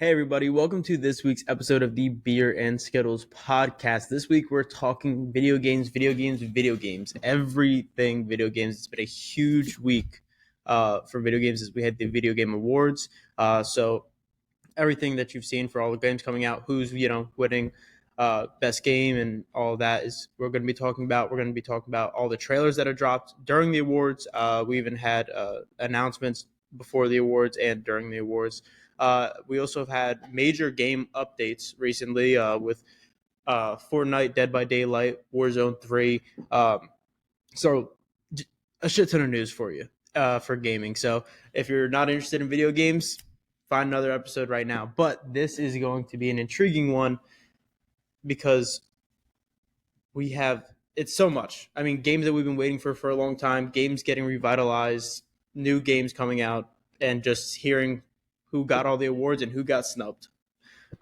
Hey, everybody, welcome to this week's episode of the Beer and Skittles podcast. This week, we're talking video games, video games, video games, everything video games. It's been a huge week for video games as we had the Video Game Awards. So, everything that you've seen for all the games coming out, who's, winning best game and all that is we're going to be talking about. We're going to be talking about all the trailers that are dropped during the awards. We even had announcements before the awards and during the awards. We also have had major game updates recently with Fortnite, Dead by Daylight, Warzone 3. So, a shit ton of news for you for gaming. So, if you're not interested in video games, find another episode right now. But this is going to be an intriguing one because we have it's so much. I mean, games that we've been waiting for a long time, games getting revitalized, new games coming out, and just hearing who got all the awards and who got snubbed.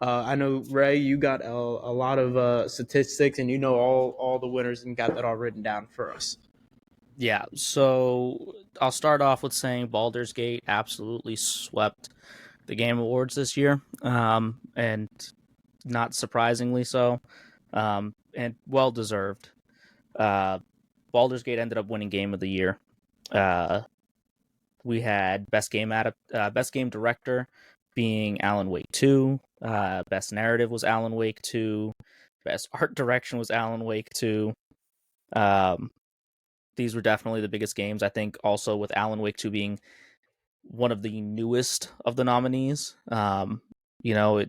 I know Ray, you got a lot of statistics, and you know all the winners and got that all written down for us. Yeah, so I'll start off with saying Baldur's Gate absolutely swept the Game Awards this year, and not surprisingly so, and well deserved. Baldur's Gate ended up winning Game of the Year. We had best game director being Alan Wake 2. Best narrative was Alan Wake 2. Best art direction was Alan Wake 2. These were definitely the biggest games. I think also with Alan Wake 2 being one of the newest of the nominees. It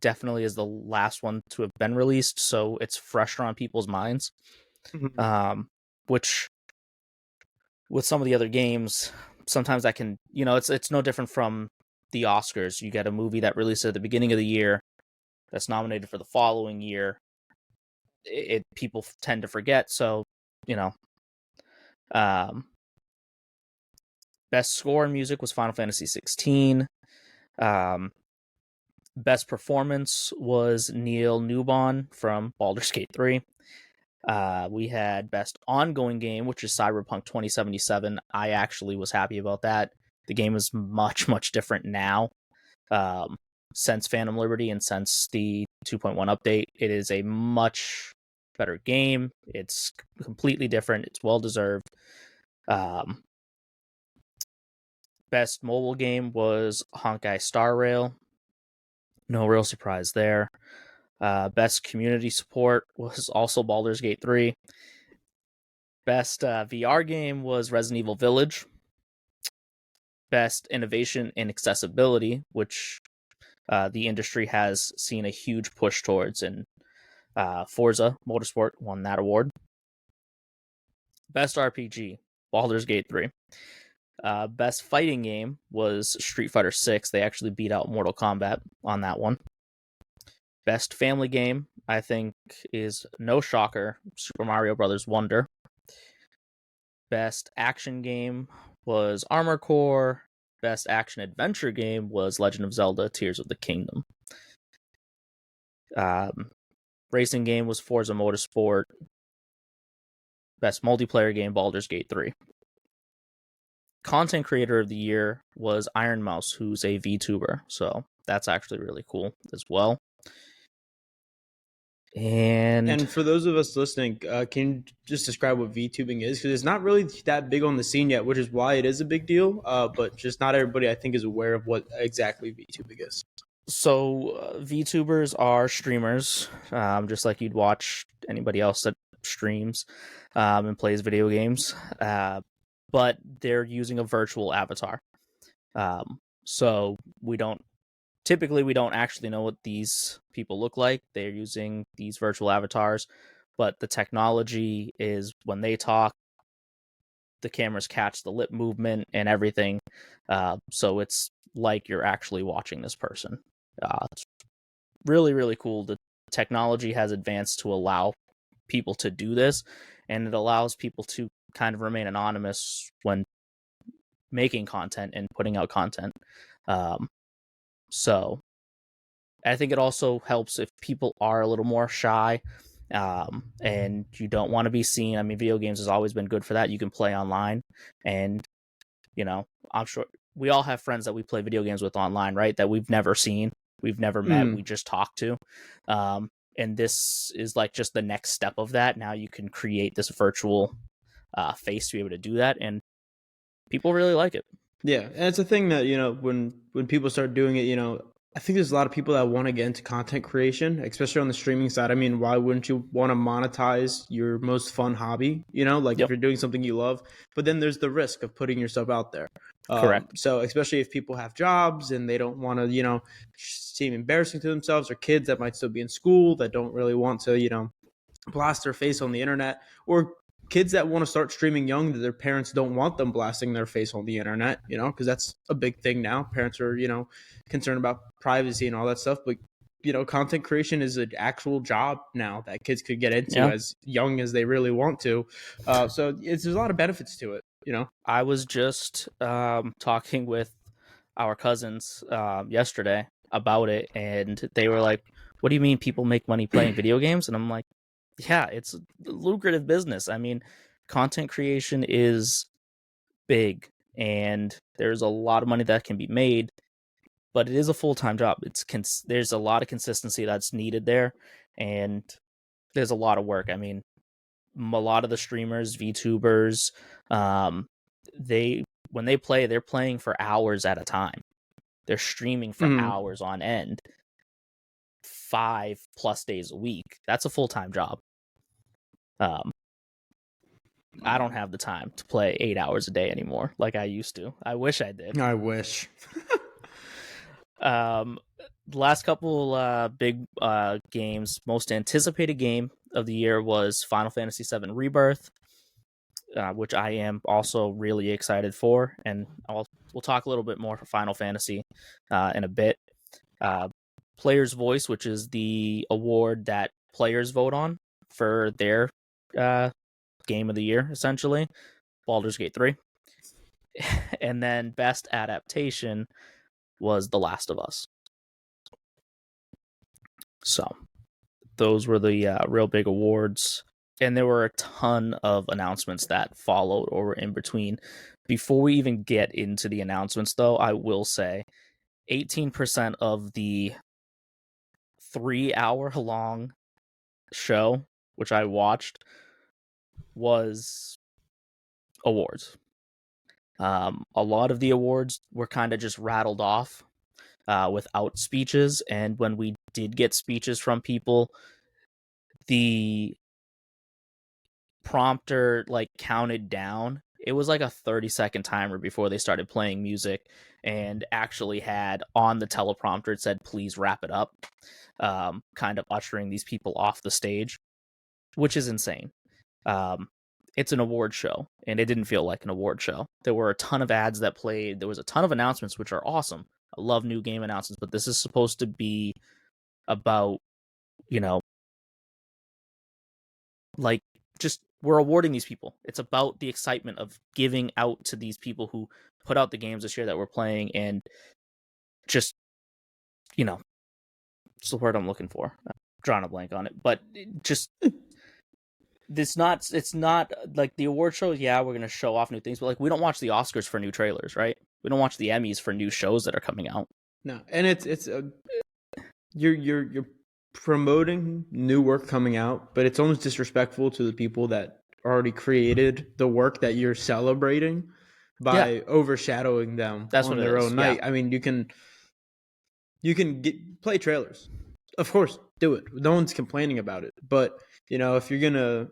definitely is the last one to have been released, so it's fresher on people's minds. Which with some of the other games, sometimes that can, it's no different from the Oscars. You get a movie that releases at the beginning of the year that's nominated for the following year. People tend to forget, so best score in music was Final Fantasy 16. Best performance was Neil Newbon from Baldur's Gate 3. We had best ongoing game, which is Cyberpunk 2077. I actually was happy about that. The game is much, much different now. Since Phantom Liberty and since the 2.1 update, it is a much better game. It's completely different. It's well deserved. Best mobile game was Honkai Star Rail. No real surprise there. Best community support was also Baldur's Gate 3. Best VR game was Resident Evil Village. Best innovation in accessibility, which the industry has seen a huge push towards, and Forza Motorsport won that award. Best RPG, Baldur's Gate 3. Best fighting game was Street Fighter 6. They actually beat out Mortal Kombat on that one. Best family game, I think, is no shocker, Super Mario Bros. Wonder. Best action game was Armored Core. Best action adventure game was Legend of Zelda: Tears of the Kingdom. Racing game was Forza Motorsport. Best multiplayer game, Baldur's Gate 3. Content creator of the year was Iron Mouse, who's a VTuber, so that's actually really cool as well. And for those of us listening, can you just describe what VTubing is? Because it's not really that big on the scene yet, which is why it is a big deal. But just not everybody, I think, is aware of what exactly VTubing is. So VTubers are streamers, just like you'd watch anybody else that streams and plays video games, but they're using a virtual avatar. So we don't actually know what these people look like. They're using these virtual avatars, but the technology is when they talk, the cameras catch the lip movement and everything. So it's like you're actually watching this person. It's really, really cool. The technology has advanced to allow people to do this, and it allows people to kind of remain anonymous when making content and putting out content. So I think it also helps if people are a little more shy, and you don't want to be seen. I mean, video games has always been good for that. You can play online, and I'm sure we all have friends that we play video games with online, right? That we've never seen, we've never met, we just talk to. And this is like just the next step of that. Now you can create this virtual face to be able to do that, and people really like it. Yeah, and it's a thing that when people start doing it, I think there's a lot of people that want to get into content creation, especially on the streaming side. I mean, why wouldn't you want to monetize your most fun hobby? Like if Yep. you're doing something you love, but then there's the risk of putting yourself out there. Correct. So especially if people have jobs and they don't want to, seem embarrassing to themselves, or kids that might still be in school that don't really want to, blast their face on the internet, or kids that want to start streaming young that their parents don't want them blasting their face on the internet, because that's a big thing now. Parents are, concerned about privacy and all that stuff, but content creation is an actual job now that kids could get into as young as they really want to. So there's a lot of benefits to it. I was just talking with our cousins yesterday about it, and they were like, "What do you mean people make money playing video games?" And I'm like, yeah, it's a lucrative business. I mean, content creation is big, and there's a lot of money that can be made, but it is a full-time job. There's a lot of consistency that's needed there, and there's a lot of work. I mean, a lot of the streamers, VTubers, when they play, they're playing for hours at a time. They're streaming for hours on end, 5+ days a week. That's a full-time job. I don't have the time to play 8 hours a day anymore like I used to. I wish I did. I wish. The last couple big games, most anticipated game of the year was Final Fantasy VII Rebirth, which I am also really excited for, and we'll talk a little bit more for Final Fantasy in a bit. Player's Voice, which is the award that players vote on for their game of the year, essentially, Baldur's Gate 3. And then best adaptation was The Last of Us. So those were the real big awards, and there were a ton of announcements that followed or were in between. Before we even get into the announcements, though, I will say 18% of the 3-hour-long show, which I watched, was awards. A lot of the awards were kind of just rattled off without speeches, and when we did get speeches from people, the prompter counted down. It was like a 30-second timer before they started playing music, and actually had on the teleprompter, it said, "Please wrap it up," kind of ushering these people off the stage, which is insane. It's an award show, and it didn't feel like an award show. There were a ton of ads that played. There was a ton of announcements, which are awesome. I love new game announcements, but this is supposed to be about, just we're awarding these people. It's about the excitement of giving out to these people who put out the games this year that we're playing, and just, it's the word I'm looking for. I'm drawing a blank on it, but just... It's not like the award shows. Yeah, we're gonna show off new things, but we don't watch the Oscars for new trailers, right? We don't watch the Emmys for new shows that are coming out. No, and you're promoting new work coming out, but it's almost disrespectful to the people that already created the work that you're celebrating by overshadowing them on their own night. I mean, you can play trailers, of course, do it. No one's complaining about it, but if you're gonna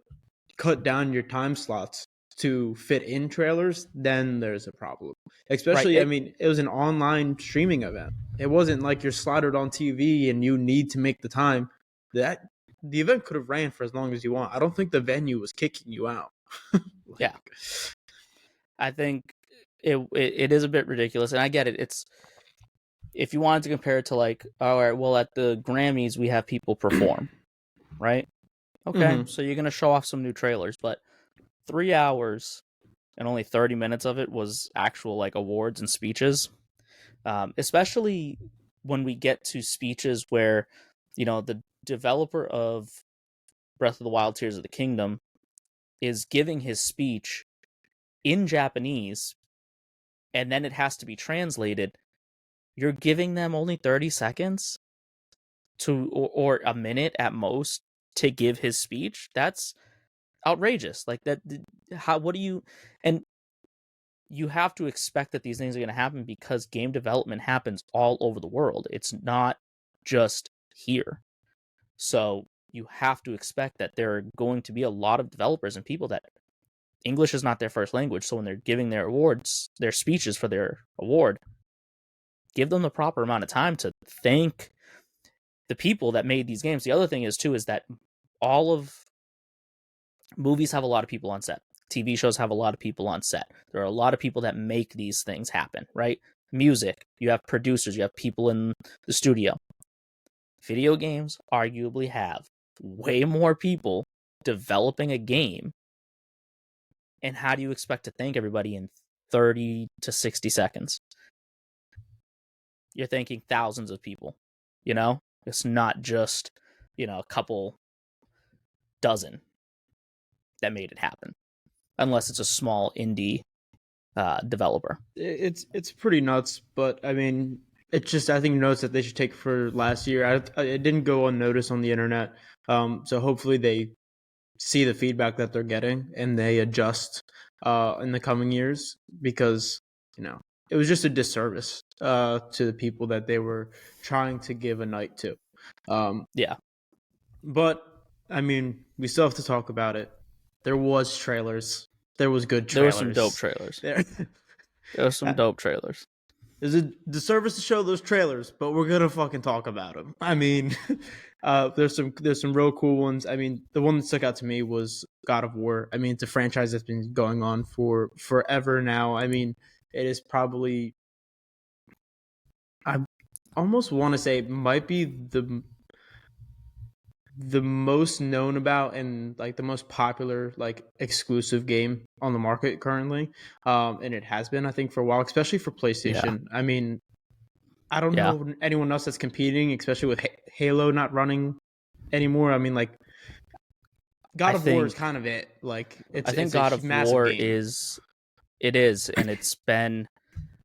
cut down your time slots to fit in trailers, then there's a problem. Especially, right. I mean, it was an online streaming event. It wasn't like you're slotted on TV and you need to make the time. The event could have ran for as long as you want. I don't think the venue was kicking you out. Yeah, I think it is a bit ridiculous, and I get it. It's, if you wanted to compare it to all right, well, at the Grammys we have people perform, right? Okay, so you're going to show off some new trailers, but 3 hours and only 30 minutes of it was actual awards and speeches. Especially when we get to speeches where, the developer of Breath of the Wild Tears of the Kingdom is giving his speech in Japanese and then it has to be translated, you're giving them only 30 seconds or a minute at most to give his speech. That's outrageous. Like that, what do you, and you have to expect that these things are going to happen because game development happens all over the world. It's not just here. So you have to expect that there are going to be a lot of developers and people that English is not their first language. So when they're giving their awards, their speeches for their award, give them the proper amount of time to thank the people that made these games. The other thing is too, is that all of movies have a lot of people on set. TV shows have a lot of people on set. There are a lot of people that make these things happen, right? Music, you have producers, you have people in the studio. Video games arguably have way more people developing a game. And how do you expect to thank everybody in 30 to 60 seconds? You're thanking thousands of people, you know? It's not just, a couple dozen that made it happen. Unless it's a small indie developer. It's pretty nuts, but I mean, it's just, I think, notes that they should take for last year. It didn't go unnoticed on the internet. So hopefully they see the feedback that they're getting and they adjust in the coming years, because it was just a disservice to the people that they were trying to give a night to. Yeah, but I mean, we still have to talk about it. There was trailers. There was good trailers. There were some dope trailers. There were some dope trailers. There's a disservice to show those trailers, but we're gonna fucking talk about them. I mean, there's some real cool ones. I mean, the one that stuck out to me was God of War. I mean, it's a franchise that's been going on for forever now. I mean, it is probably, I almost want to say, it might be the most known about and like the most popular like exclusive game on the market currently, and it has been, I think, for a while, especially for PlayStation. I mean, I don't know anyone else that's competing, especially with Halo not running anymore. I mean, like, God of War is kind of it. Like, I think God of War is, and it's been,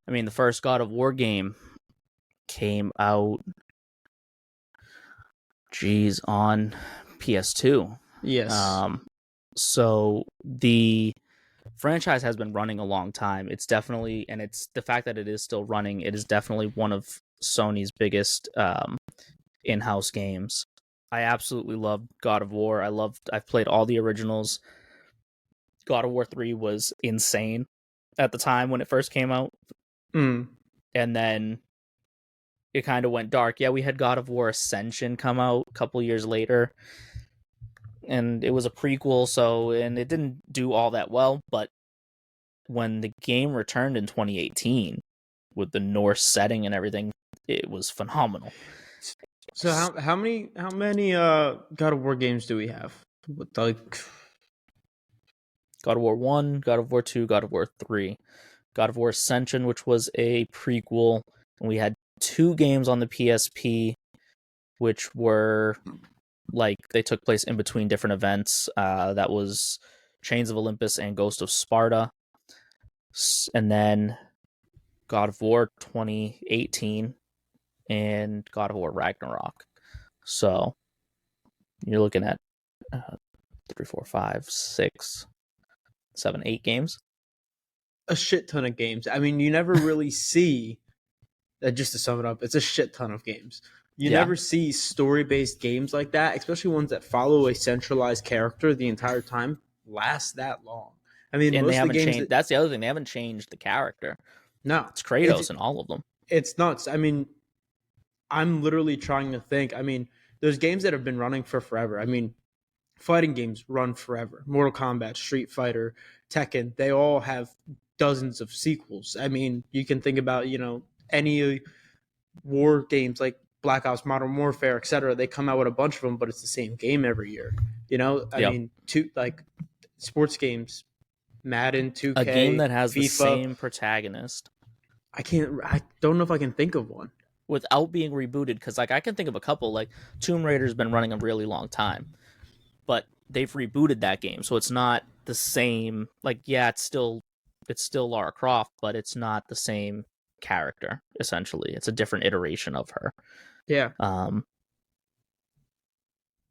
I mean, the first God of War game came out on PS2. Yes. So the franchise has been running a long time. It's definitely, and it's the fact that it is still running, it is definitely one of Sony's biggest in-house games. I absolutely love God of War. I've played all the originals. God of War 3 was insane at the time when it first came out. And then it kind of went dark. Yeah, we had God of War Ascension come out a couple years later, and it was a prequel, and it didn't do all that well, but when the game returned in 2018 with the Norse setting and everything, it was phenomenal. So how many God of War games do we have? Like God of War 1, God of War 2, God of War 3, God of War Ascension, which was a prequel, and we had 2 games on the PSP, which were like they took place in between different events. That was Chains of Olympus and Ghost of Sparta, and then God of War 2018 and God of War Ragnarok. So you're looking at 3, 4, 5, 6, 7, 8 games. A shit ton of games. I mean, you never really see. Just to sum it up, it's a shit ton of games. You never see story-based games like that, especially ones that follow a centralized character the entire time, last that long. I mean, and most they haven't of the games changed. That's the other thing. They haven't changed the character. No, it's Kratos in all of them. It's nuts. I mean, I'm literally trying to think. I mean, there's games that have been running for forever. I mean, fighting games run forever. Mortal Kombat, Street Fighter, Tekken, they all have dozens of sequels. I mean, you can think about, any war games like Black Ops, Modern Warfare, etc. They come out with a bunch of them, but it's the same game every year. I mean, sports games, Madden, 2K, a game that has FIFA, the same protagonist. I don't know if I can think of one without being rebooted, because I can think of a couple. Like Tomb Raider's been running a really long time, but they've rebooted that game, so it's not the same. Like, yeah, it's still it's still Lara Croft, but it's not the same character. Essentially, it's a different iteration of her. Yeah. Um,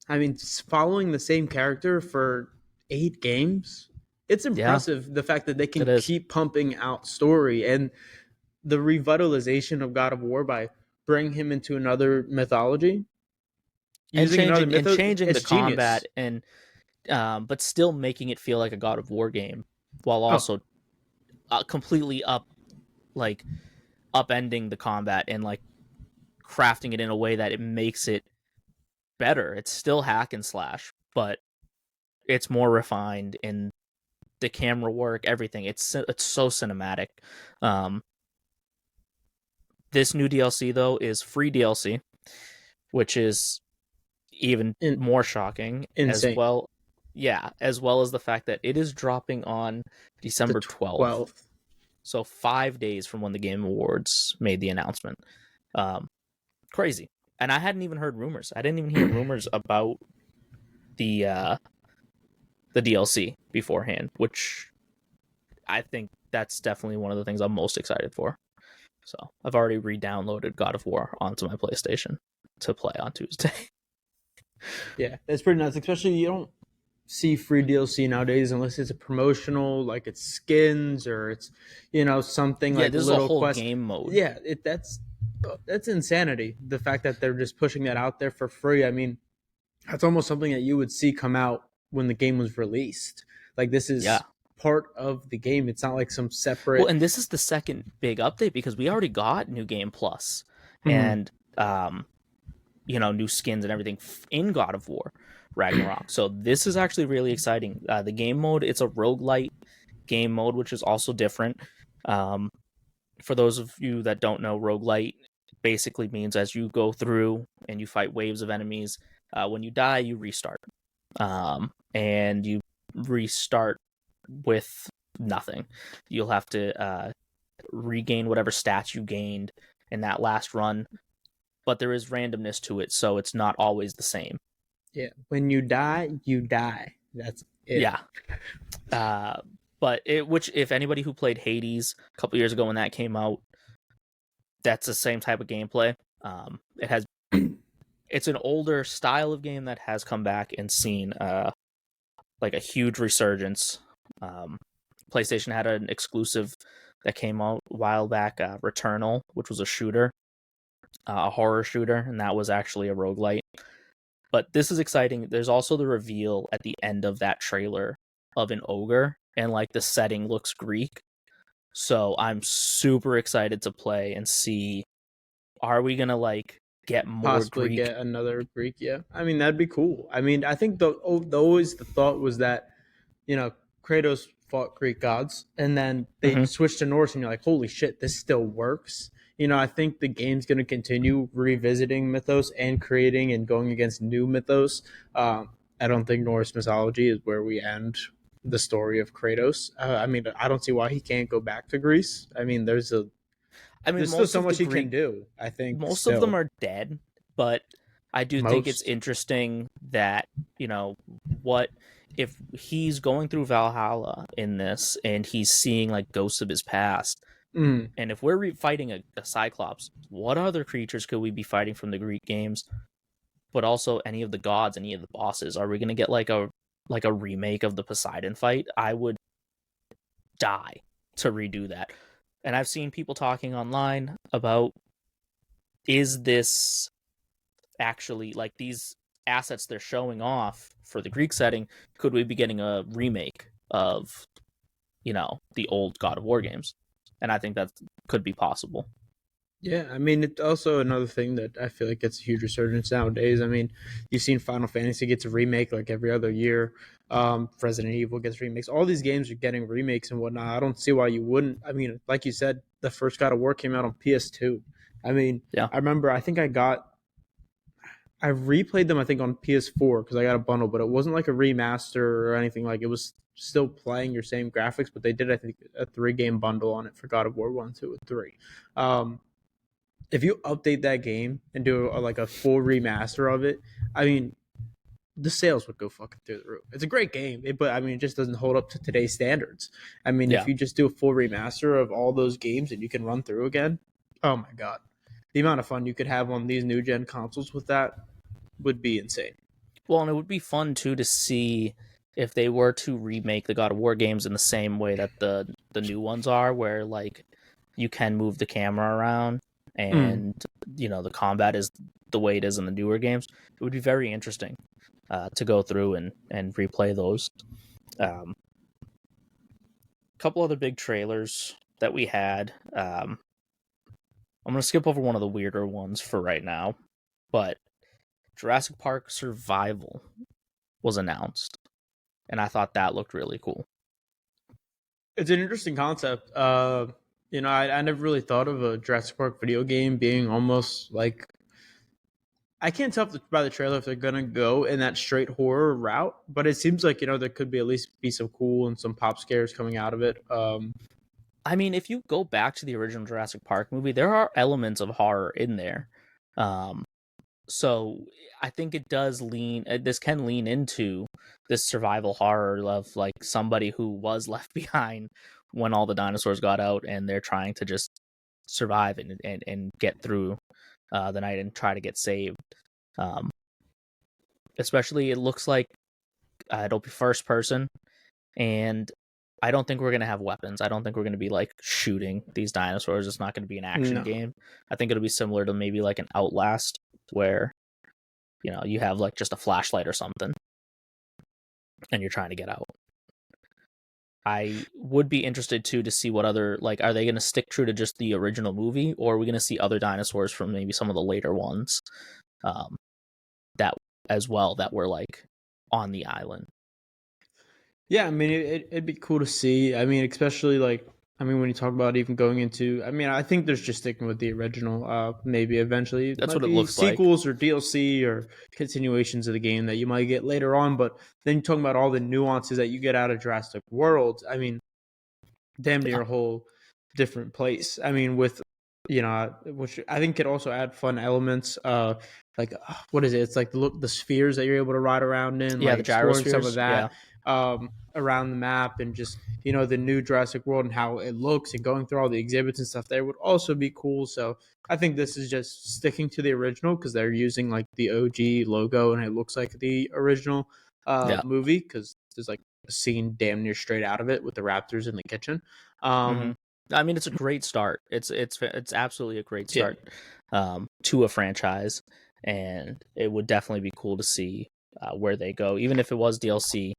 I mean, following the same character for 8 games, it's yeah, impressive the fact that they it can is. keep pumping out story and the revitalization of God of War by bringing him into another mythology, And using another mythos. changing the It's genius. combat, and but still making it feel like a God of War game, while Oh, also completely like upending the combat and like crafting it in a way that it makes it better. It's still hack and slash, but it's more refined in the camera work, everything. It's so cinematic. Um, this new DLC though is free DLC, which is even more shocking as insane. well. Yeah, as well as the fact that it is dropping on The December 12th. 12th. So 5 days from when the Game Awards made the announcement. Crazy. And I hadn't even heard rumors. I didn't even hear rumors about the DLC beforehand, which I think that's definitely one of the things I'm most excited for. So I've already re-downloaded God of War onto my PlayStation to play on Tuesday. Yeah, that's pretty nuts. Especially you don't see free DLC nowadays unless it's a promotional, like it's skins or it's something Yeah, like this is a little whole quest. game mode. Yeah, that's insanity. The fact that they're just pushing that out there for free. I mean, that's almost something that you would see come out when the game was released. Like this Yeah. is part of the game. It's not like some separate. Well, and this is the second big update because we already got New Game Plus and new skins and everything in God of War Ragnarok. So this is actually really exciting. The game mode, it's a roguelite game mode, which is also different. For those of you that don't know, roguelite basically means as you go through and you fight waves of enemies, when you die, you restart. And you restart with nothing. You'll have to regain whatever stats you gained in that last run, but there is randomness to it, so it's not always the same. Yeah, when you die, you die. That's it. Yeah. But which if anybody who played Hades a couple years ago when that came out, that's the same type of gameplay. It has it's an older style of game that has come back and seen like a huge resurgence. PlayStation had an exclusive that came out a while back, Returnal, which was a shooter, a horror shooter, and that was actually a roguelite. But this is exciting. There's also the reveal at the end of that trailer of an ogre, and like the setting looks Greek. So I'm super excited to play and see, are we gonna like get more possibly Greek? Get another Greek. Yeah, I mean that'd be cool. I mean, I think always the thought was that Kratos fought Greek gods, and then they switched to Norse, and you're like, holy shit, this still works. I think the game's going to continue revisiting mythos and creating and going against new mythos. I don't think Norse mythology is where we end the story of Kratos. I mean, I don't see why he can't go back to Greece. I mean, there's still so much he can do. I think most of them are dead, but I do think it's interesting that what if he's going through Valhalla in this and he's seeing like ghosts of his past. And if we're fighting a Cyclops, what other creatures could we be fighting from the Greek games? But also any of the gods, any of the bosses. Are we going to get like a remake of the Poseidon fight? I would die to redo that. And I've seen people talking online about, is this actually like these assets they're showing off for the Greek setting? Could we be getting a remake of the old God of War games? And I think that could be possible. Yeah, I mean, it's also another thing that I feel like gets a huge resurgence nowadays. I mean, you've seen Final Fantasy gets a remake like every other year. Resident Evil gets remakes. All these games are getting remakes and whatnot. I don't see why you wouldn't. I mean, like you said, the first God of War came out on PS2. I mean, yeah. I remember, I replayed them, I think, on PS4 because I got a bundle, but it wasn't like a remaster or anything. Like, it was still playing your same graphics, but they did, I think, a 3-game bundle on it for God of War 1, 2, and 3. If you update that game and do like a full remaster of it, I mean, the sales would go fucking through the roof. It's a great game, but I mean, it just doesn't hold up to today's standards. I mean, if Yeah. you just do a full remaster of all those games and you can run through again, oh my god, the amount of fun you could have on these new gen consoles with that would be insane. Well, and it would be fun too to see if they were to remake the God of War games in the same way that the new ones are, where like you can move the camera around and the combat is the way it is in the newer games. It would be very interesting to go through and replay those. A couple other big trailers that we had. I'm going to skip over one of the weirder ones for right now, but Jurassic Park Survival was announced, and I thought that looked really cool. It's an interesting concept. I never really thought of a Jurassic Park video game being almost like, I can't tell by the trailer if they're gonna go in that straight horror route, but it seems like there could be at least be some cool and some pop scares coming out of it. I mean, if you go back to the original Jurassic Park movie, there are elements of horror in there. So I think it does this can lean into this survival horror of like somebody who was left behind when all the dinosaurs got out and they're trying to just survive and get through the night and try to get saved. Especially, it looks like it'll be first person, and I don't think we're going to have weapons. I don't think we're going to be like shooting these dinosaurs. It's not going to be an action game. I think it'll be similar to maybe like an Outlast where, you have like just a flashlight or something and you're trying to get out. I would be interested too to see what other, like, are they going to stick true to just the original movie, or are we going to see other dinosaurs from maybe some of the later ones that as well that were like on the island? Yeah, I mean, it'd be cool to see. I mean, especially like, when you talk about even going into, I think there's just sticking with the original. Maybe eventually that's what it looks sequels or DLC or continuations of the game that you might get later on. But then you're talking about all the nuances that you get out of Jurassic World. I mean, damn near a whole different place. I mean, with which I think could also add fun elements. Like what is it? It's like the spheres that you're able to ride around in. Yeah, like the gyrospheres. Some of that. Yeah. Around the map and just the new Jurassic World and how it looks and going through all the exhibits and stuff there would also be cool. So I think this is just sticking to the original because they're using like the OG logo and it looks like the original movie because there's like a scene damn near straight out of it with the raptors in the kitchen. I mean, it's a great start. It's absolutely a great start to a franchise, and it would definitely be cool to see where they go. Even if it was DLC,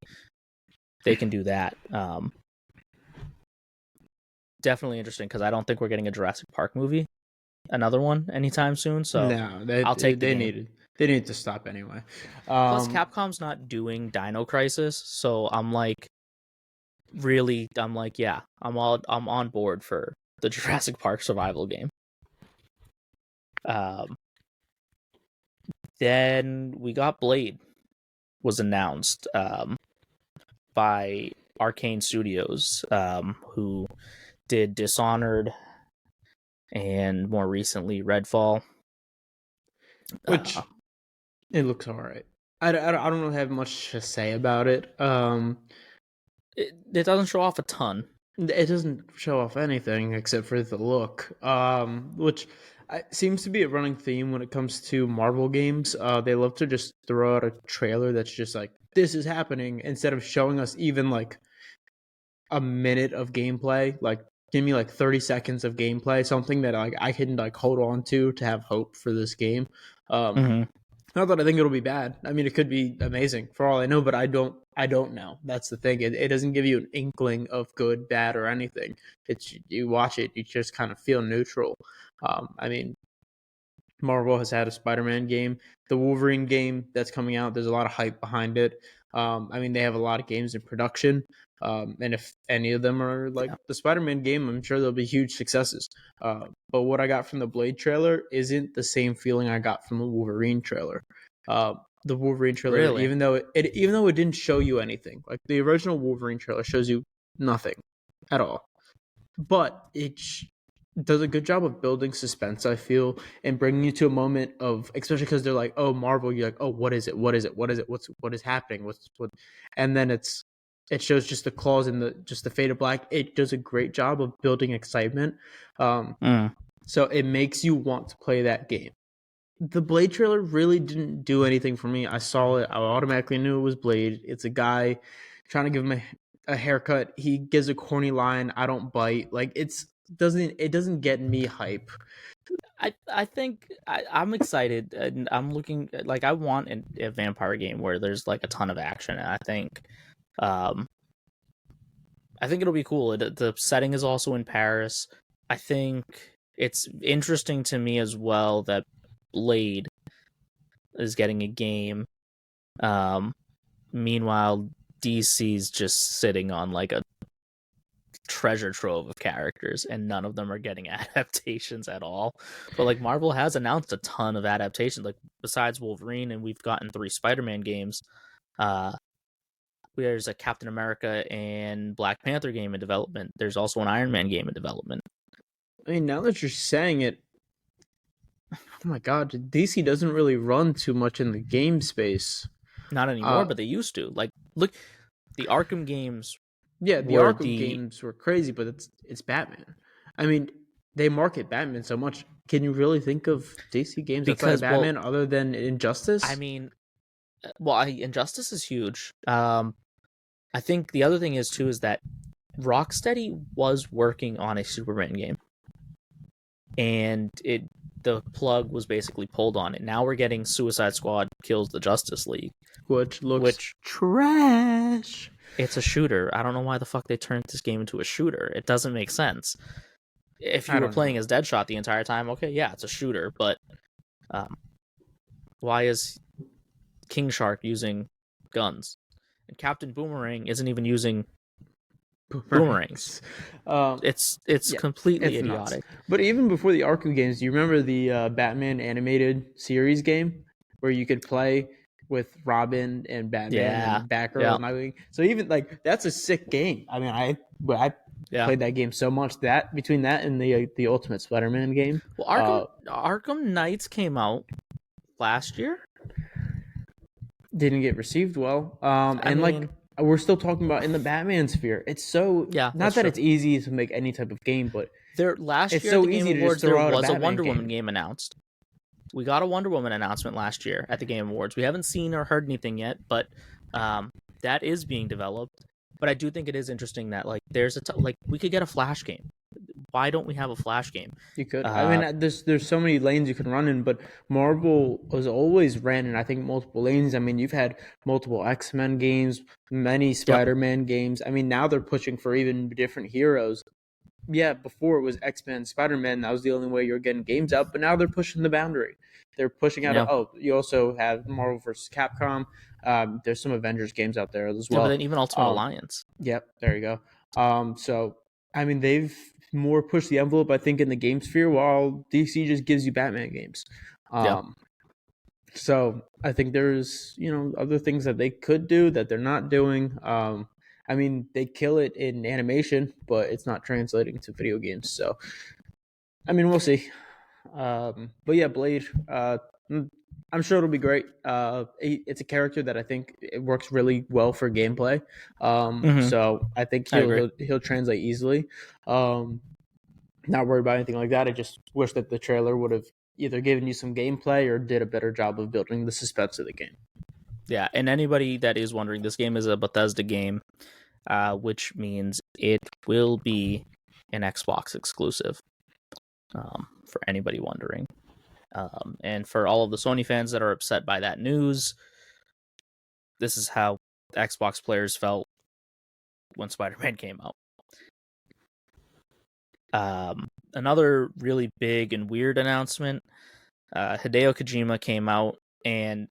they can do that. Definitely interesting because I don't think we're getting a Jurassic Park movie, another one anytime soon. So no, I'll take they need to stop anyway. Plus, Capcom's not doing Dino Crisis, so I'm like, yeah, I'm on board for the Jurassic Park survival game. Then we got Blade was announced by Arcane Studios, who did Dishonored and more recently Redfall, which it looks all right. I don't really have much to say about it. It doesn't show off a ton. It doesn't show off anything except for the look, which seems to be a running theme when it comes to Marvel games. They love to just throw out a trailer that's just like, this is happening, instead of showing us even like a minute of gameplay. Like, give me like 30 seconds of gameplay, something that like I can like hold on to have hope for this game. Not that I think it'll be bad. I mean, it could be amazing for all I know, but I don't know. That's the thing. It doesn't give you an inkling of good, bad, or anything. It's, you watch it, you just kind of feel neutral. I mean, Marvel has had a Spider-Man game, the Wolverine game that's coming out. There's a lot of hype behind it. I mean, they have a lot of games in production. And if any of them are like the Spider-Man game, I'm sure they'll be huge successes. But what I got from the Blade trailer isn't the same feeling I got from the Wolverine trailer. The Wolverine trailer, really? even though it didn't show you anything, like the original Wolverine trailer shows you nothing at all, but does a good job of building suspense, I feel, and bringing you to a moment of, especially because they're like, oh, Marvel, you're like, oh, what is it? What is it? What is it? What is happening? What? And then it shows just the claws and the fade of black. It does a great job of building excitement. Um, Mm. so it makes you want to play that game. The Blade trailer really didn't do anything for me. I saw it, I automatically knew it was Blade. It's a guy trying to give him a haircut. He gives a corny line, "I don't bite." Like it doesn't get me hype. I think I'm excited, and I'm looking like I want a vampire game where there's like a ton of action. And um, I think it'll be cool. The setting is also in Paris. I think it's interesting to me as well that Blade is getting a game. Um, Meanwhile, DC's just sitting on like a treasure trove of characters, and none of them are getting adaptations at all. But like Marvel has announced a ton of adaptations. Like besides Wolverine, and we've gotten 3 Spider-Man games. There's a Captain America and Black Panther game in development. There's also an Iron Man game in development. I mean, now that you're saying it, oh my god, DC doesn't really run too much in the game space. Not anymore, but they used to. Like, look, the Arkham games. Yeah, the Arkham games were crazy, but it's Batman. I mean, they market Batman so much. Can you really think of DC games outside of Batman other than Injustice? I mean, Injustice is huge. I think the other thing is too is that Rocksteady was working on a Superman game, and the plug was basically pulled on it. Now we're getting Suicide Squad kills the Justice League, which looks trash. It's a shooter. I don't know why the fuck they turned this game into a shooter. It doesn't make sense. If you were playing as Deadshot the entire time, okay, yeah, it's a shooter, but why is King Shark using guns? And Captain Boomerang isn't even using boomerangs. It's completely idiotic. Nuts. But even before the Arkham games, do you remember the Batman animated series game where you could play with Robin and Batman and Batgirl and Nightwing? So even like that's a sick game. I mean, I played that game so much. That between that and the Ultimate Spider-Man game. Well, Arkham Knights came out last year. Didn't get received well. We're still talking about in the Batman sphere. It's so not that it's easy to make any type of game, but last year at the Game Awards there was a Wonder Woman game announced. We got a Wonder Woman announcement last year at the Game Awards. We haven't seen or heard anything yet, but that is being developed. But I do think it is interesting that like there's we could get a Flash game. Why don't we have a Flash game? You could. I mean, there's so many lanes you can run in, but Marvel has always ran in, I think, multiple lanes. I mean, you've had multiple X-Men games, many Spider-Man games. I mean, now they're pushing for even different heroes. Yeah, before it was X-Men, Spider-Man. That was the only way you were getting games out, but now they're pushing the boundary. They're pushing out. You also have Marvel vs. Capcom. There's some Avengers games out there as well. But then even Ultimate Alliance. Yep, there you go. So I mean, they've more pushed the envelope, I think, in the game sphere, while DC just gives you Batman games. So I think there's other things that they could do that they're not doing. I mean, they kill it in animation, but it's not translating to video games. So, I mean, we'll see. But yeah, Blade. I'm sure it'll be great. It's a character that I think it works really well for gameplay. So I think he'll translate easily. Not worried about anything like that. I just wish that the trailer would have either given you some gameplay or did a better job of building the suspense of the game. Yeah, and anybody that is wondering, this game is a Bethesda game, which means it will be an Xbox exclusive, for anybody wondering. And for all of the Sony fans that are upset by that news, this is how Xbox players felt when Spider-Man came out. Another really big and weird announcement, Hideo Kojima came out, and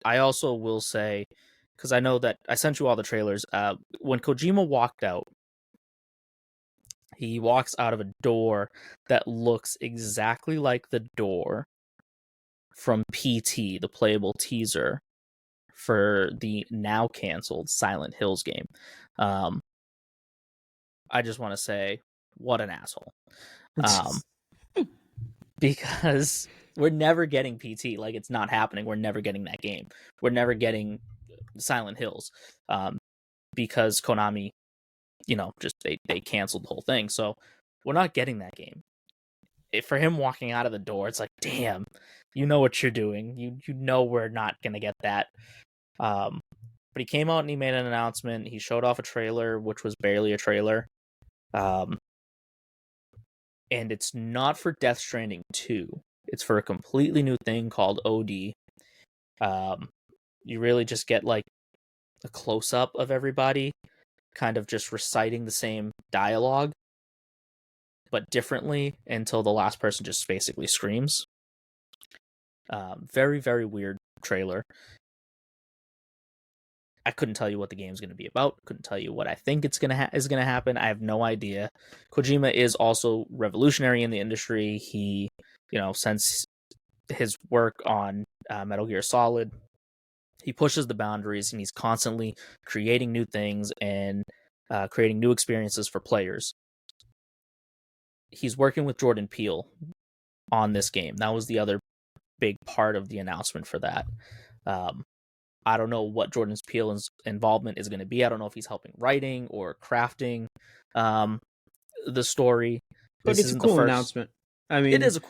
I also will say, because I know that I sent you all the trailers, when Kojima walked out, he walks out of a door that looks exactly like the door from PT, the playable teaser for the now canceled Silent Hills game. I just want to say, what an asshole. because we're never getting PT. Like, it's not happening. We're never getting that game. We're never getting Silent Hills, because Konami, just they canceled the whole thing. So we're not getting that game. For him walking out of the door, it's like, damn, you know what you're doing. You know we're not gonna get that. But he came out and he made an announcement. He showed off a trailer, which was barely a trailer. And it's not for Death Stranding 2. It's for a completely new thing called OD. You really just get like a close up of everybody kind of just reciting the same dialogue, but differently, until the last person just basically screams. Very, very weird trailer. I couldn't tell you what the game's going to be about. Couldn't tell you what I think is going to happen. I have no idea. Kojima is also revolutionary in the industry. He, since his work on Metal Gear Solid, he pushes the boundaries, and he's constantly creating new things and creating new experiences for players. He's working with Jordan Peele on this game. That was the other big part of the announcement for that. I don't know what Jordan Peele's involvement is going to be. I don't know if he's helping writing or crafting the story. But it's a cool announcement. I mean, it is.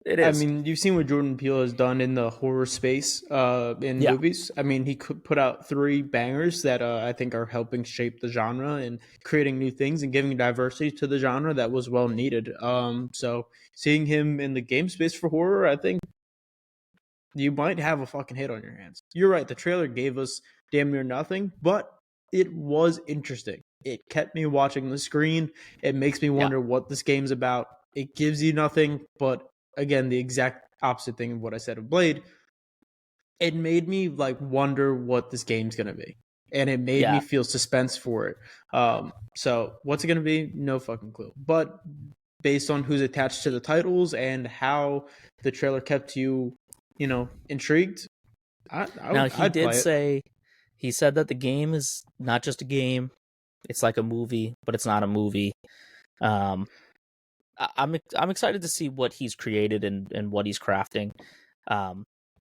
I mean, you've seen what Jordan Peele has done in the horror space in movies. I mean, he could put out 3 bangers that I think are helping shape the genre and creating new things and giving diversity to the genre that was well needed. So seeing him in the game space for horror, I think you might have a fucking hit on your hands. You're right. The trailer gave us damn near nothing, but it was interesting. It kept me watching the screen. It makes me wonder what this game's about. It gives you nothing, but again, the exact opposite thing of what I said of Blade. It made me like wonder what this game's gonna be, and it made me feel suspense for it. So what's it gonna be? No fucking clue. But based on who's attached to the titles and how the trailer kept you, intrigued. He said that the game is not just a game. It's like a movie, but it's not a movie. I'm excited to see what he's created and what he's crafting.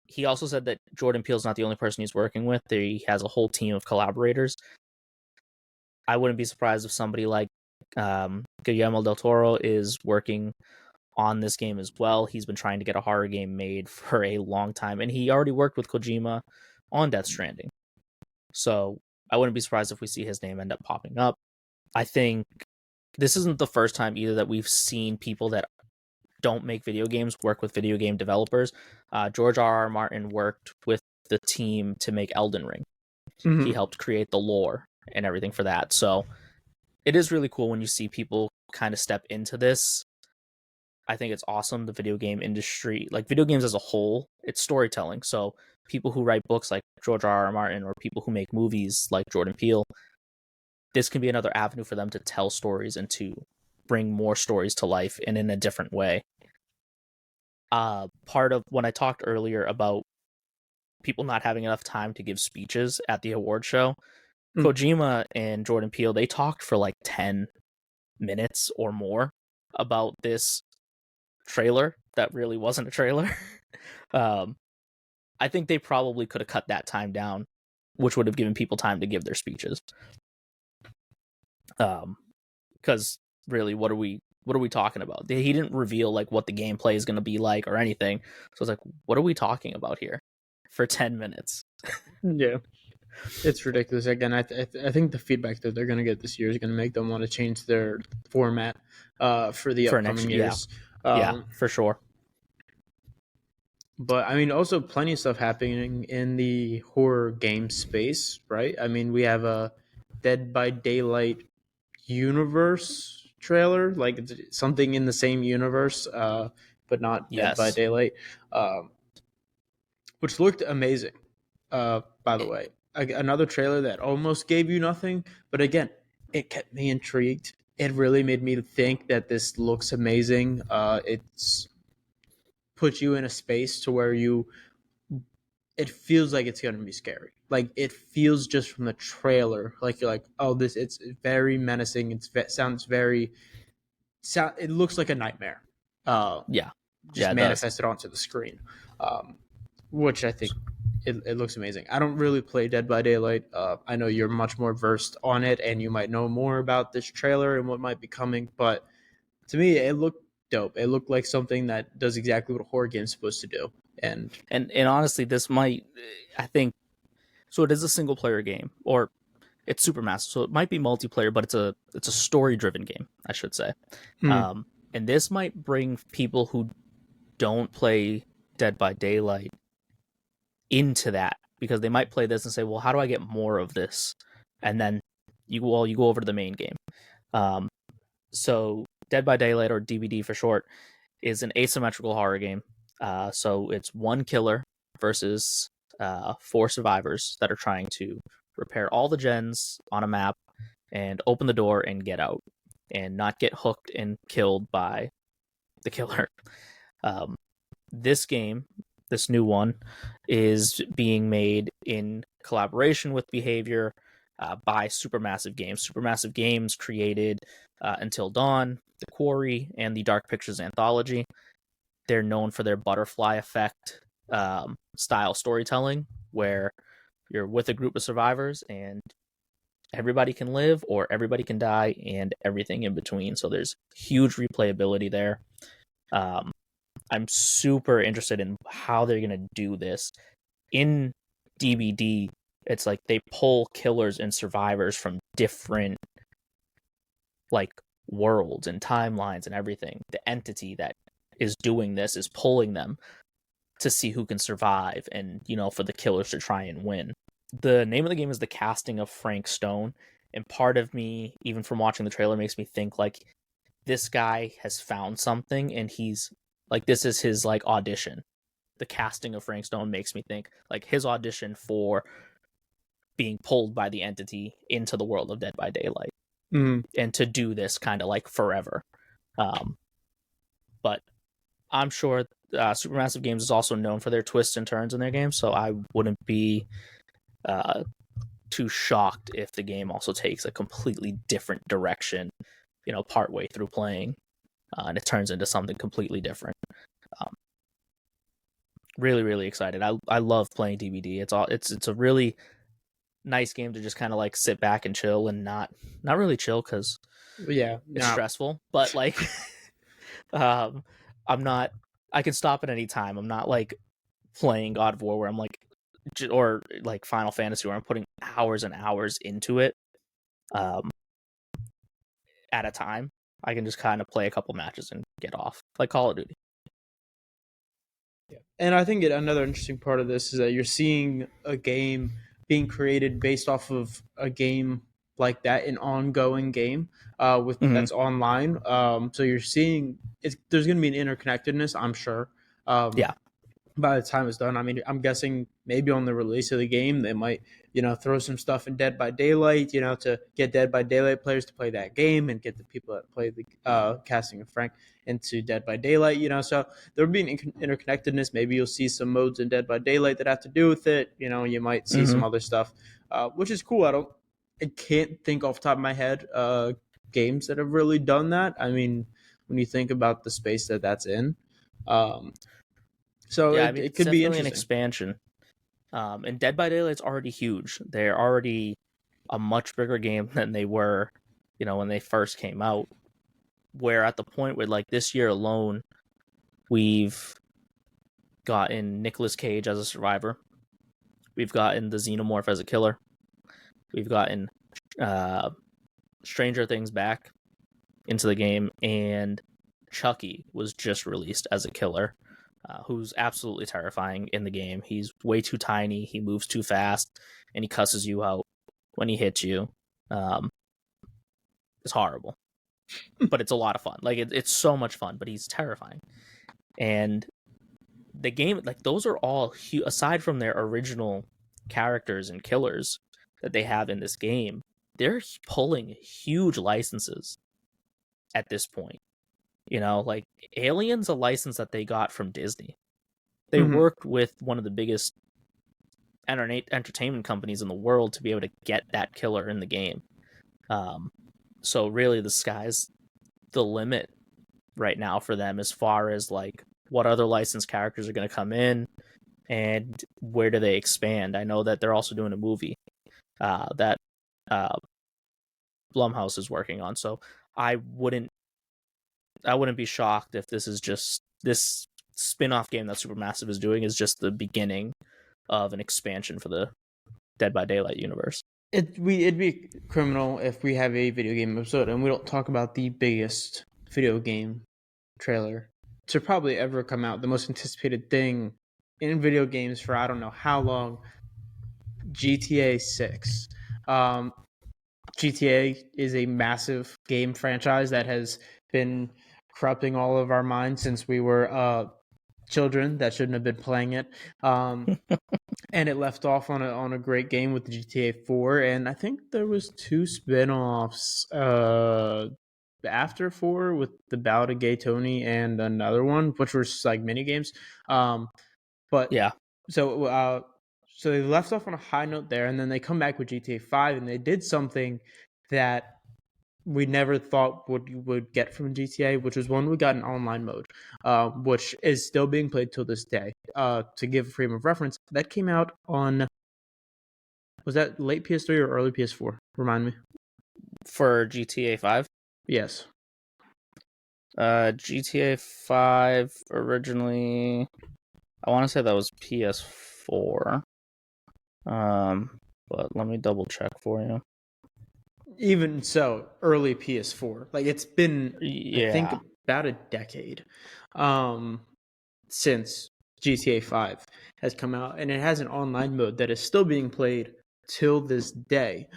He also said that Jordan Peele's not the only person he's working with. He has a whole team of collaborators. I wouldn't be surprised if somebody like Guillermo del Toro is working on this game as well. He's been trying to get a horror game made for a long time, and he already worked with Kojima on Death Stranding. So I wouldn't be surprised if we see his name end up popping up. I think this isn't the first time either that we've seen people that don't make video games work with video game developers. George R.R. Martin worked with the team to make Elden Ring. Mm-hmm. He helped create the lore and everything for that. So it is really cool when you see people kind of step into this. I think it's awesome. The video game industry, like video games as a whole, it's storytelling. So people who write books like George R.R. Martin, or people who make movies like Jordan Peele, this can be another avenue for them to tell stories and to bring more stories to life and in a different way. Part of when I talked earlier about people not having enough time to give speeches at the award show, Kojima and Jordan Peele, they talked for like 10 minutes or more about this trailer that really wasn't a trailer. I think they probably could have cut that time down, which would have given people time to give their speeches. Because really, what are we talking about? He didn't reveal like what the gameplay is going to be like or anything. So it's like, what are we talking about here for 10 minutes? Yeah, it's ridiculous. Again, I think the feedback that they're going to get this year is going to make them want to change their format for the upcoming years. Yeah, for sure. But I mean, also plenty of stuff happening in the horror game space, right? I mean, we have a Dead by Daylight universe trailer, like it's something in the same universe, but not Dead by Daylight, which looked amazing. By the way, another trailer that almost gave you nothing, but again, it kept me intrigued. It really made me think that this looks amazing. It's put you in a space to where it feels like it's going to be scary. Like it feels just from the trailer, like you're like, oh, it's very menacing. It looks like a nightmare. Yeah. just it does. manifested onto the screen, which I think it looks amazing. I don't really play Dead by Daylight. I know you're much more versed on it, and you might know more about this trailer and what might be coming. But to me, it looked dope. It looked like something that does exactly what a horror game is supposed to do. And honestly, this might, I think, so it is a single player game, or it's Supermassive, so it might be multiplayer, but it's a story driven game, I should say. And this might bring people who don't play Dead by Daylight into that, because they might play this and say, well, how do I get more of this? And then you go over to the main game. So Dead by Daylight, or DBD for short, is an asymmetrical horror game. So it's one killer versus 4 survivors that are trying to repair all the gens on a map and open the door and get out and not get hooked and killed by the killer. This game, this new one, is being made in collaboration with Behavior by Supermassive Games. Supermassive Games created Until Dawn, The Quarry, and the Dark Pictures anthology. They're known for their butterfly effect style storytelling, where you're with a group of survivors and everybody can live or everybody can die and everything in between. So there's huge replayability there. I'm super interested in how they're going to do this. In DBD, it's like they pull killers and survivors from different like worlds and timelines and everything. The entity that is doing this is pulling them to see who can survive and, for the killers to try and win. The name of the game is The Casting of Frank Stone, and part of me, even from watching the trailer, makes me think like this guy has found something and he's like, this is his like audition. The Casting of Frank Stone makes me think like his audition for being pulled by the entity into the world of Dead by Daylight, and to do this kind of like forever. But I'm sure Supermassive Games is also known for their twists and turns in their games, so I wouldn't be too shocked if the game also takes a completely different direction, partway through playing, and it turns into something completely different. Really, really excited. I love playing DBD. It's a really nice game to just kind of like sit back and chill, and not really chill because it's stressful, but like I'm not. I can stop at any time. I'm not like playing God of War where I'm like, or like Final Fantasy where I'm putting hours and hours into it at a time. I can just kind of play a couple matches and get off, like Call of Duty. Yeah. And I think another interesting part of this is that you're seeing a game being created based off of a game like that, an ongoing game that's online. So you're seeing there's going to be an interconnectedness, I'm sure. By the time it's done, I mean, I'm guessing maybe on the release of the game, they might, throw some stuff in Dead by Daylight, to get Dead by Daylight players to play that game and get the people that play the Casting of Frank into Dead by Daylight, So there'll be an interconnectedness. Maybe you'll see some modes in Dead by Daylight that have to do with it. You might see some other stuff, which is cool. I can't think off the top of my head games that have really done that. I mean, when you think about the space that's in. So yeah, it could be interesting. An expansion. And Dead by Daylight's already huge. They're already a much bigger game than they were, when they first came out. Where at the point where like this year alone, we've gotten Nicolas Cage as a survivor. We've gotten the Xenomorph as a killer. We've gotten Stranger Things back into the game, and Chucky was just released as a killer. Who's absolutely terrifying in the game. He's way too tiny, he moves too fast, and he cusses you out when he hits you. It's horrible, but it's a lot of fun. Like it's so much fun, but he's terrifying. And the game, like those are all aside from their original characters and killers that they have in this game, they're pulling huge licenses at this point. Like Alien's a license that they got from Disney. They worked with one of the biggest entertainment companies in the world to be able to get that killer in the game. So really the sky's the limit right now for them as far as like what other licensed characters are going to come in, and where do they expand. I know that they're also doing a movie that Blumhouse is working on, so I wouldn't be shocked if this is just this spin-off game that Supermassive is doing is just the beginning of an expansion for the Dead by Daylight universe. It'd be criminal if we have a video game episode and we don't talk about the biggest video game trailer to probably ever come out, the most anticipated thing in video games for I don't know how long. GTA 6. GTA is a massive game franchise that has been corrupting all of our minds since we were children that shouldn't have been playing it. And it left off on a great game with the GTA 4, and I think there was 2 spin-offs after 4 with the Ballad of Gay Tony and another one, which were like mini games. But yeah, so they left off on a high note there, and then they come back with GTA 5, and they did something that we never thought would get from GTA, which was one, we got an online mode, which is still being played till this day. To give a frame of reference, that came out on, was that late PS3 or early PS4? Remind me. for GTA 5. Yes. GTA 5 originally, I want to say that was PS4. But let me double check for you. Even so, early PS4. Like, it's been, Yeah. I think, about a decade since GTA 5 has come out, and it has an online mode that is still being played till this day,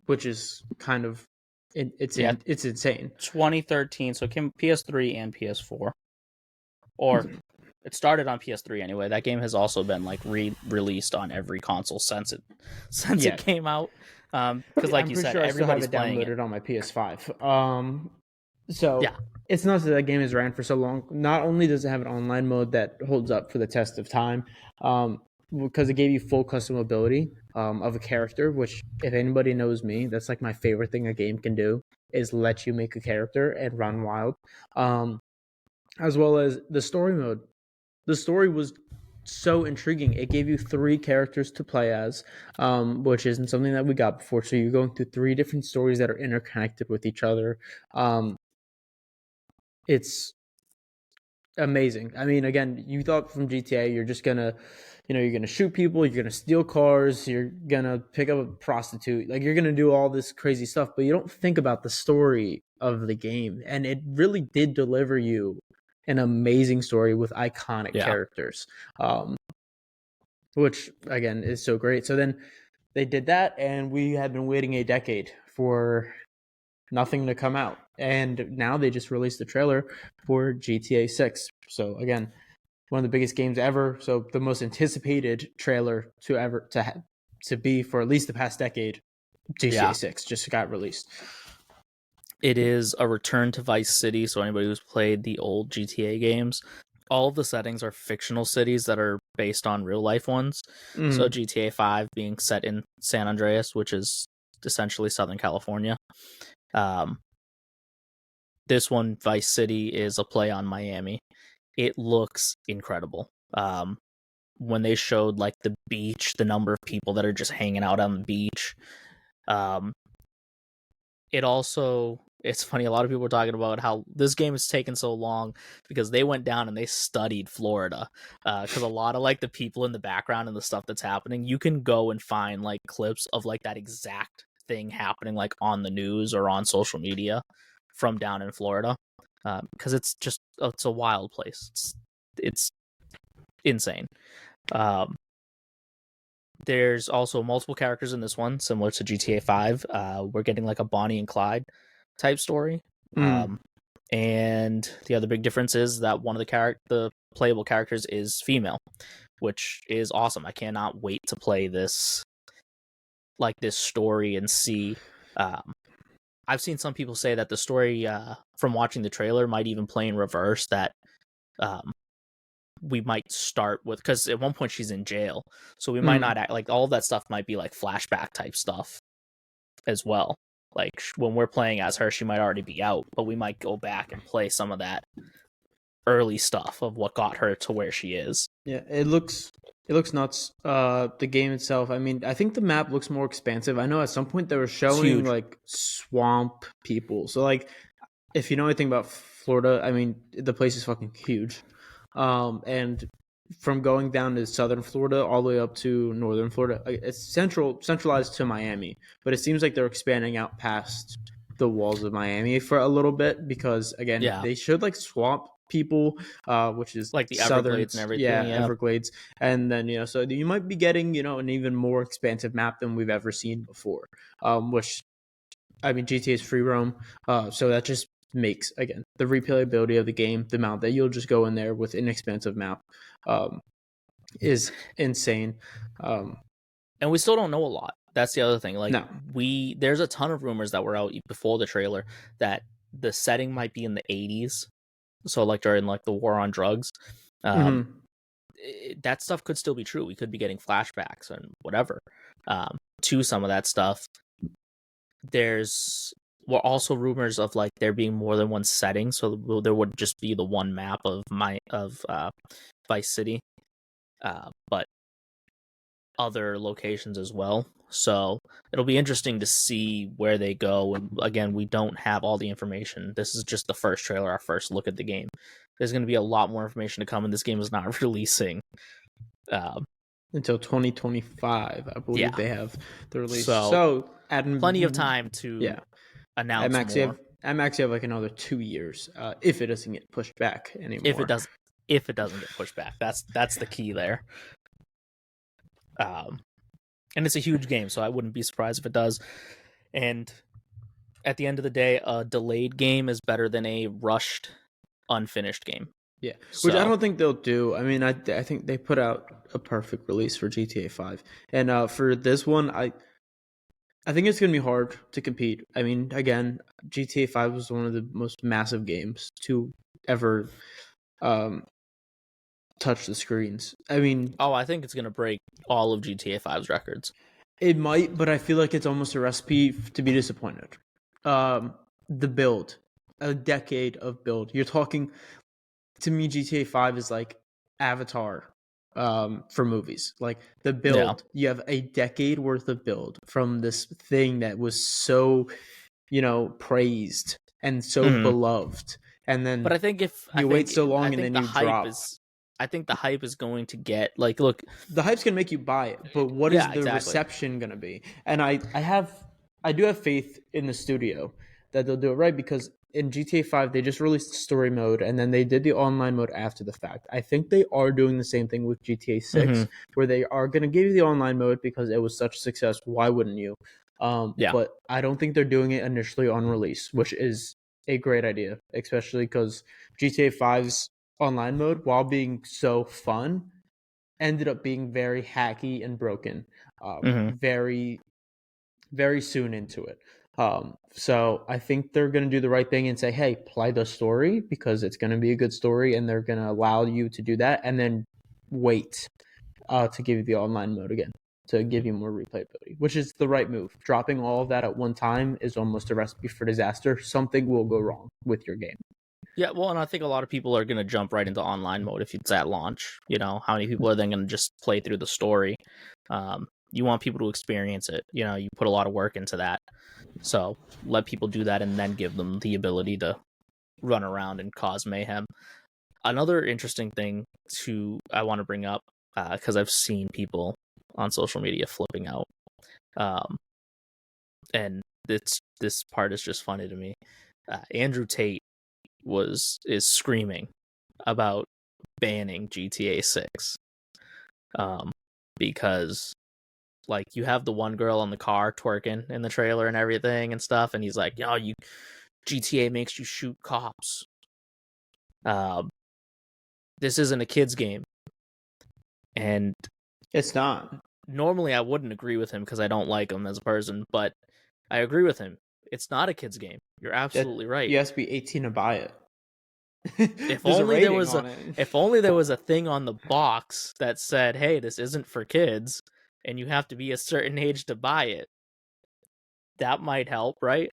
which is kind of it's insane. 2013, so it came PS3 and PS4, or it started on PS3 anyway. That game has also been like re-released on every console since it came out. Because like you said, sure everybody's I still have it playing downloaded it on my PS5. So yeah, it's not that game has ran for so long. Not only does it have an online mode that holds up for the test of time, because it gave you full customability of a character, which if anybody knows me, that's like my favorite thing a game can do, is let you make a character and run wild. As well as the story mode. The story was so intriguing. It gave you 3 characters to play as, which isn't something that we got before. So you're going through 3 different stories that are interconnected with each other. It's amazing. I mean, again, you thought from GTA you're just gonna, you're gonna shoot people, you're gonna steal cars, you're gonna pick up a prostitute, like you're gonna do all this crazy stuff, but you don't think about the story of the game, and it really did deliver you an amazing story with iconic characters, which again is so great. So then they did that, and we had been waiting a decade for nothing to come out, and now they just released the trailer for GTA 6. So again, one of the biggest games ever, so the most anticipated trailer to be for at least the past decade. GTA 6 just got released. It is a return to Vice City, so anybody who's played the old GTA games, all of the settings are fictional cities that are based on real life ones. So GTA 5 being set in San Andreas, which is essentially Southern California. This one, Vice City, is a play on Miami. It looks incredible. When they showed like the beach, the number of people that are just hanging out on the beach. It's funny, a lot of people were talking about how this game has taken so long because they went down and they studied Florida. Because a lot of like the people in the background and the stuff that's happening, you can go and find like clips of like that exact thing happening like on the news or on social media from down in Florida. Because it's a wild place. It's insane. There's also multiple characters in this one, similar to GTA 5. We're getting like a Bonnie and Clyde type story. And the other big difference is that one of the playable characters is female, which is awesome. I cannot wait to play this story and see. I've seen some people say that the story from watching the trailer might even play in reverse, that we might start with, because at one point she's in jail, so we might not act like all of that stuff might be like flashback type stuff as well. Like when we're playing as her, she might already be out, but we might go back and play some of that early stuff of what got her to where she is. Yeah, it looks nuts. The game itself, I mean, I think the map looks more expansive. I know at some point they were showing huge. like swamp people. So like if you know anything about Florida, I mean, the place is fucking huge. And from going down to southern Florida all the way up to northern Florida, it's centralized to Miami, but it seems like they're expanding out past the walls of Miami for a little bit because again, Yeah, they should like swamp people, which is like the southern, Everglades and everything. yeah, Yeah, Everglades, and then so you might be getting an even more expansive map than we've ever seen before. Which I mean, GTA is free roam, so that just makes again the replayability of the game, the amount that you'll just go in there with an expansive map, um, is insane. Um, and we still don't know a lot. That's the other thing. Like no, there's a ton of rumors that were out before the trailer that the setting might be in the 80s, so like during like the war on drugs. mm-hmm. That stuff could still be true. We could be getting flashbacks and whatever to some of that stuff. There's also rumors of like there being more than one setting, so there would just be the one map of Vice City, but other locations as well. So it'll be interesting to see where they go. And again, we don't have all the information. This is just the first trailer, our first look at the game. There's going to be a lot more information to come, and this game is not releasing Until 2025, I believe yeah. they have the release. So, So plenty of time to announce more. I'm actually have like another 2 years if it doesn't get pushed back anymore. If it doesn't get pushed back, that's the key there. And it's a huge game, so I wouldn't be surprised if it does. And at the end of the day, a delayed game is better than a rushed, unfinished game. Yeah, which I don't think they'll do. I mean, I think they put out a perfect release for GTA 5, and for this one, I think it's gonna be hard to compete. I mean, again, GTA 5 was one of the most massive games to ever touch the screens. I mean, I think it's gonna break all of GTA 5's records. It might, but I feel like it's almost a recipe to be disappointed. The build, a decade of build. You're talking to me. GTA 5 is like Avatar, for movies. Like the build, you have a decade worth of build from this thing that was so, praised and so beloved, and then but I think if you wait so long and then you drop. I think the hype is going to get like, look, the hype's gonna make you buy it, but what is the reception gonna be? And I do have faith in the studio that they'll do it right, because in GTA 5 they just released the story mode and then they did the online mode after the fact. I think they are doing the same thing with GTA 6, where they are gonna give you the online mode because it was such a success. Why wouldn't you? But I don't think they're doing it initially on release, which is a great idea, especially because GTA 5's online mode, while being so fun, ended up being very hacky and broken very, very soon into it. So I think they're going to do the right thing and say, hey, play the story because it's going to be a good story, and they're going to allow you to do that, and then wait to give you the online mode again, to give you more replayability, which is the right move. Dropping all of that at one time is almost a recipe for disaster. Something will go wrong with your game. Yeah, well, and I think a lot of people are going to jump right into online mode if it's at launch. How many people are then going to just play through the story? You want people to experience it. You put a lot of work into that. So let people do that and then give them the ability to run around and cause mayhem. Another interesting thing I want to bring up, because I've seen people on social media flipping out. And this part is just funny to me. Andrew Tate is screaming about banning GTA 6 because like you have the one girl in the car twerking in the trailer and everything and stuff, and he's like, GTA makes you shoot cops. This isn't a kid's game. And it's not. Normally I wouldn't agree with him because I don't like him as a person, but I agree with him. It's not a kid's game. You're absolutely right. You have to be 18 to buy it. If only there was a thing on the box that said, "Hey, this isn't for kids, and you have to be a certain age to buy it." That might help, right?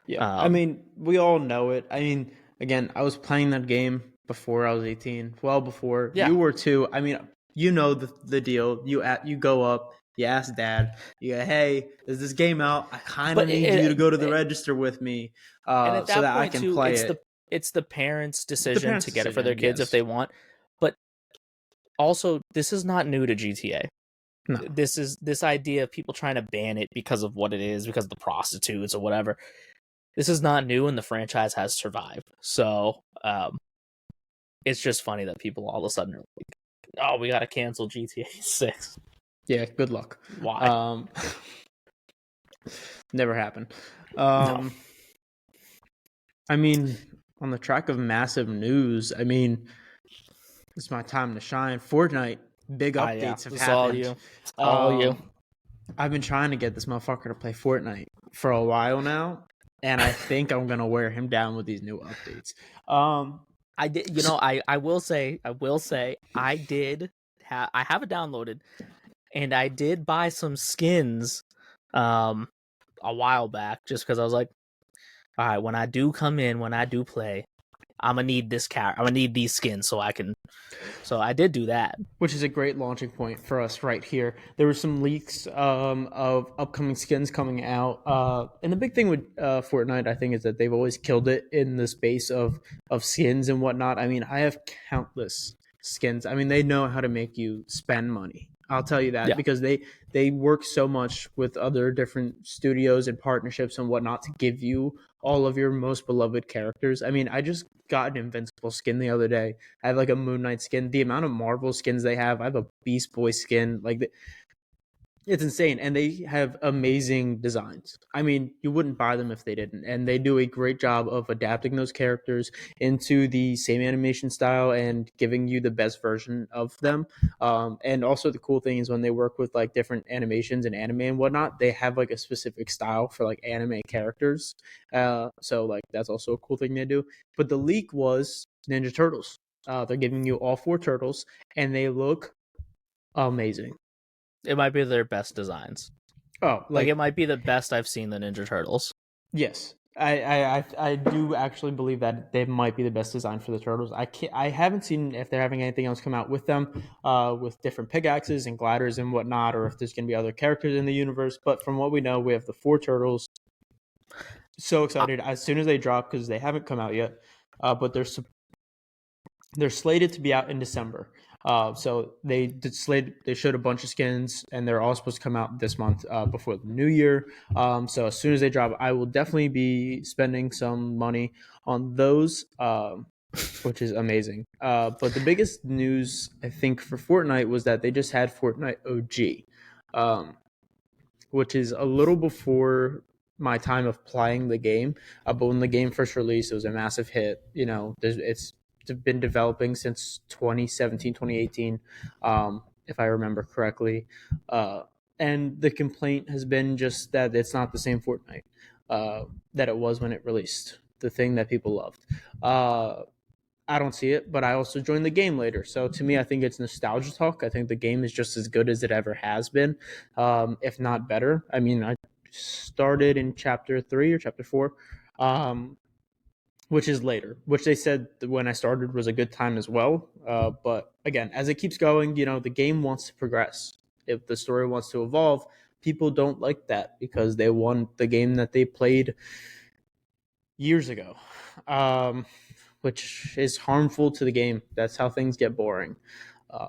Yeah. I mean, we all know it. I mean, again, I was playing that game before I was 18. Well, before Yeah. you were too. I mean, you know the deal. You go up, you ask dad, you go, hey, is this game out? I kind of But need you to go to the register with me, and at so that that I point can too, play it. it's the parents' The decision parents' to get it for their decision, kids if yes. they want. But also, this is not new to GTA. No. This is this idea of people trying to ban it because of what it is, because of the prostitutes or whatever. This is not new, and the franchise has survived. So it's just funny that people all of a sudden are like, "Oh, we gotta cancel GTA 6." Yeah, good luck. Why? Never happened. No. I mean, on the track of massive news, I mean, it's my time to shine. Fortnite, big updates have It's all happened. you. All you. I've been trying to get this motherfucker to play Fortnite for a while now, and I think I'm gonna wear him down with these new updates. I did, I will say, I did I have it downloaded, and I did buy some skins, a while back, just because I was like, all right, when I do come in, when I do play, I'm gonna need this I'm gonna need these skins so I can. So I did do that. which is a great launching point for us right here. There were some leaks of upcoming skins coming out, and the big thing with Fortnite, I think, is that they've always killed it in the space of skins and whatnot. I mean, I have countless skins. I mean, they know how to make you spend money. I'll tell you that Yeah. because they work so much with other different studios and partnerships and whatnot to give you all of your most beloved characters. I mean, I just got an Invincible skin the other day. I have like a Moon Knight skin. The amount of Marvel skins they have, I have a Beast Boy skin. Like, it's insane, and they have amazing designs. I mean, you wouldn't buy them if they didn't, and they do a great job of adapting those characters into the same animation style and giving you the best version of them. And also, the cool thing is when they work with like different animations and anime and whatnot, they have like a specific style for like anime characters. So like that's also a cool thing they do. But the leak was Ninja Turtles. They're giving you all four turtles, and they look amazing. It might be their best designs. Oh, Like it might be the best I've seen the Ninja Turtles. yes, I do actually believe that they might be the best design for the turtles. I haven't seen if they're having anything else come out with them, with different pickaxes and gliders and whatnot, or if there's going to be other characters in the universe. But from what we know, we have the four turtles. So excited as soon as they drop because they haven't come out yet, but they're slated to be out in December. So they showed a bunch of skins, and they're all supposed to come out this month before the new year. So as soon as they drop, I will definitely be spending some money on those, which is amazing. But the biggest news I think for Fortnite was that they just had Fortnite OG, which is a little before my time of playing the game. But when the game first released, it was a massive hit. You know, it's been developing since 2017, 2018, if I remember correctly. And the complaint has been just that it's not the same Fortnite that it was when it released, the thing that people loved. I don't see it, but I also joined the game later. So to me, I think it's nostalgia talk. I think the game is just as good as it ever has been, if not better. I mean, I started in chapter 3 or chapter 4, which is later, which they said when I started was a good time as well. But again, as it keeps going, you know, the game wants to progress. If the story wants to evolve, people don't like that because they want the game that they played years ago. Which is harmful to the game. That's how things get boring.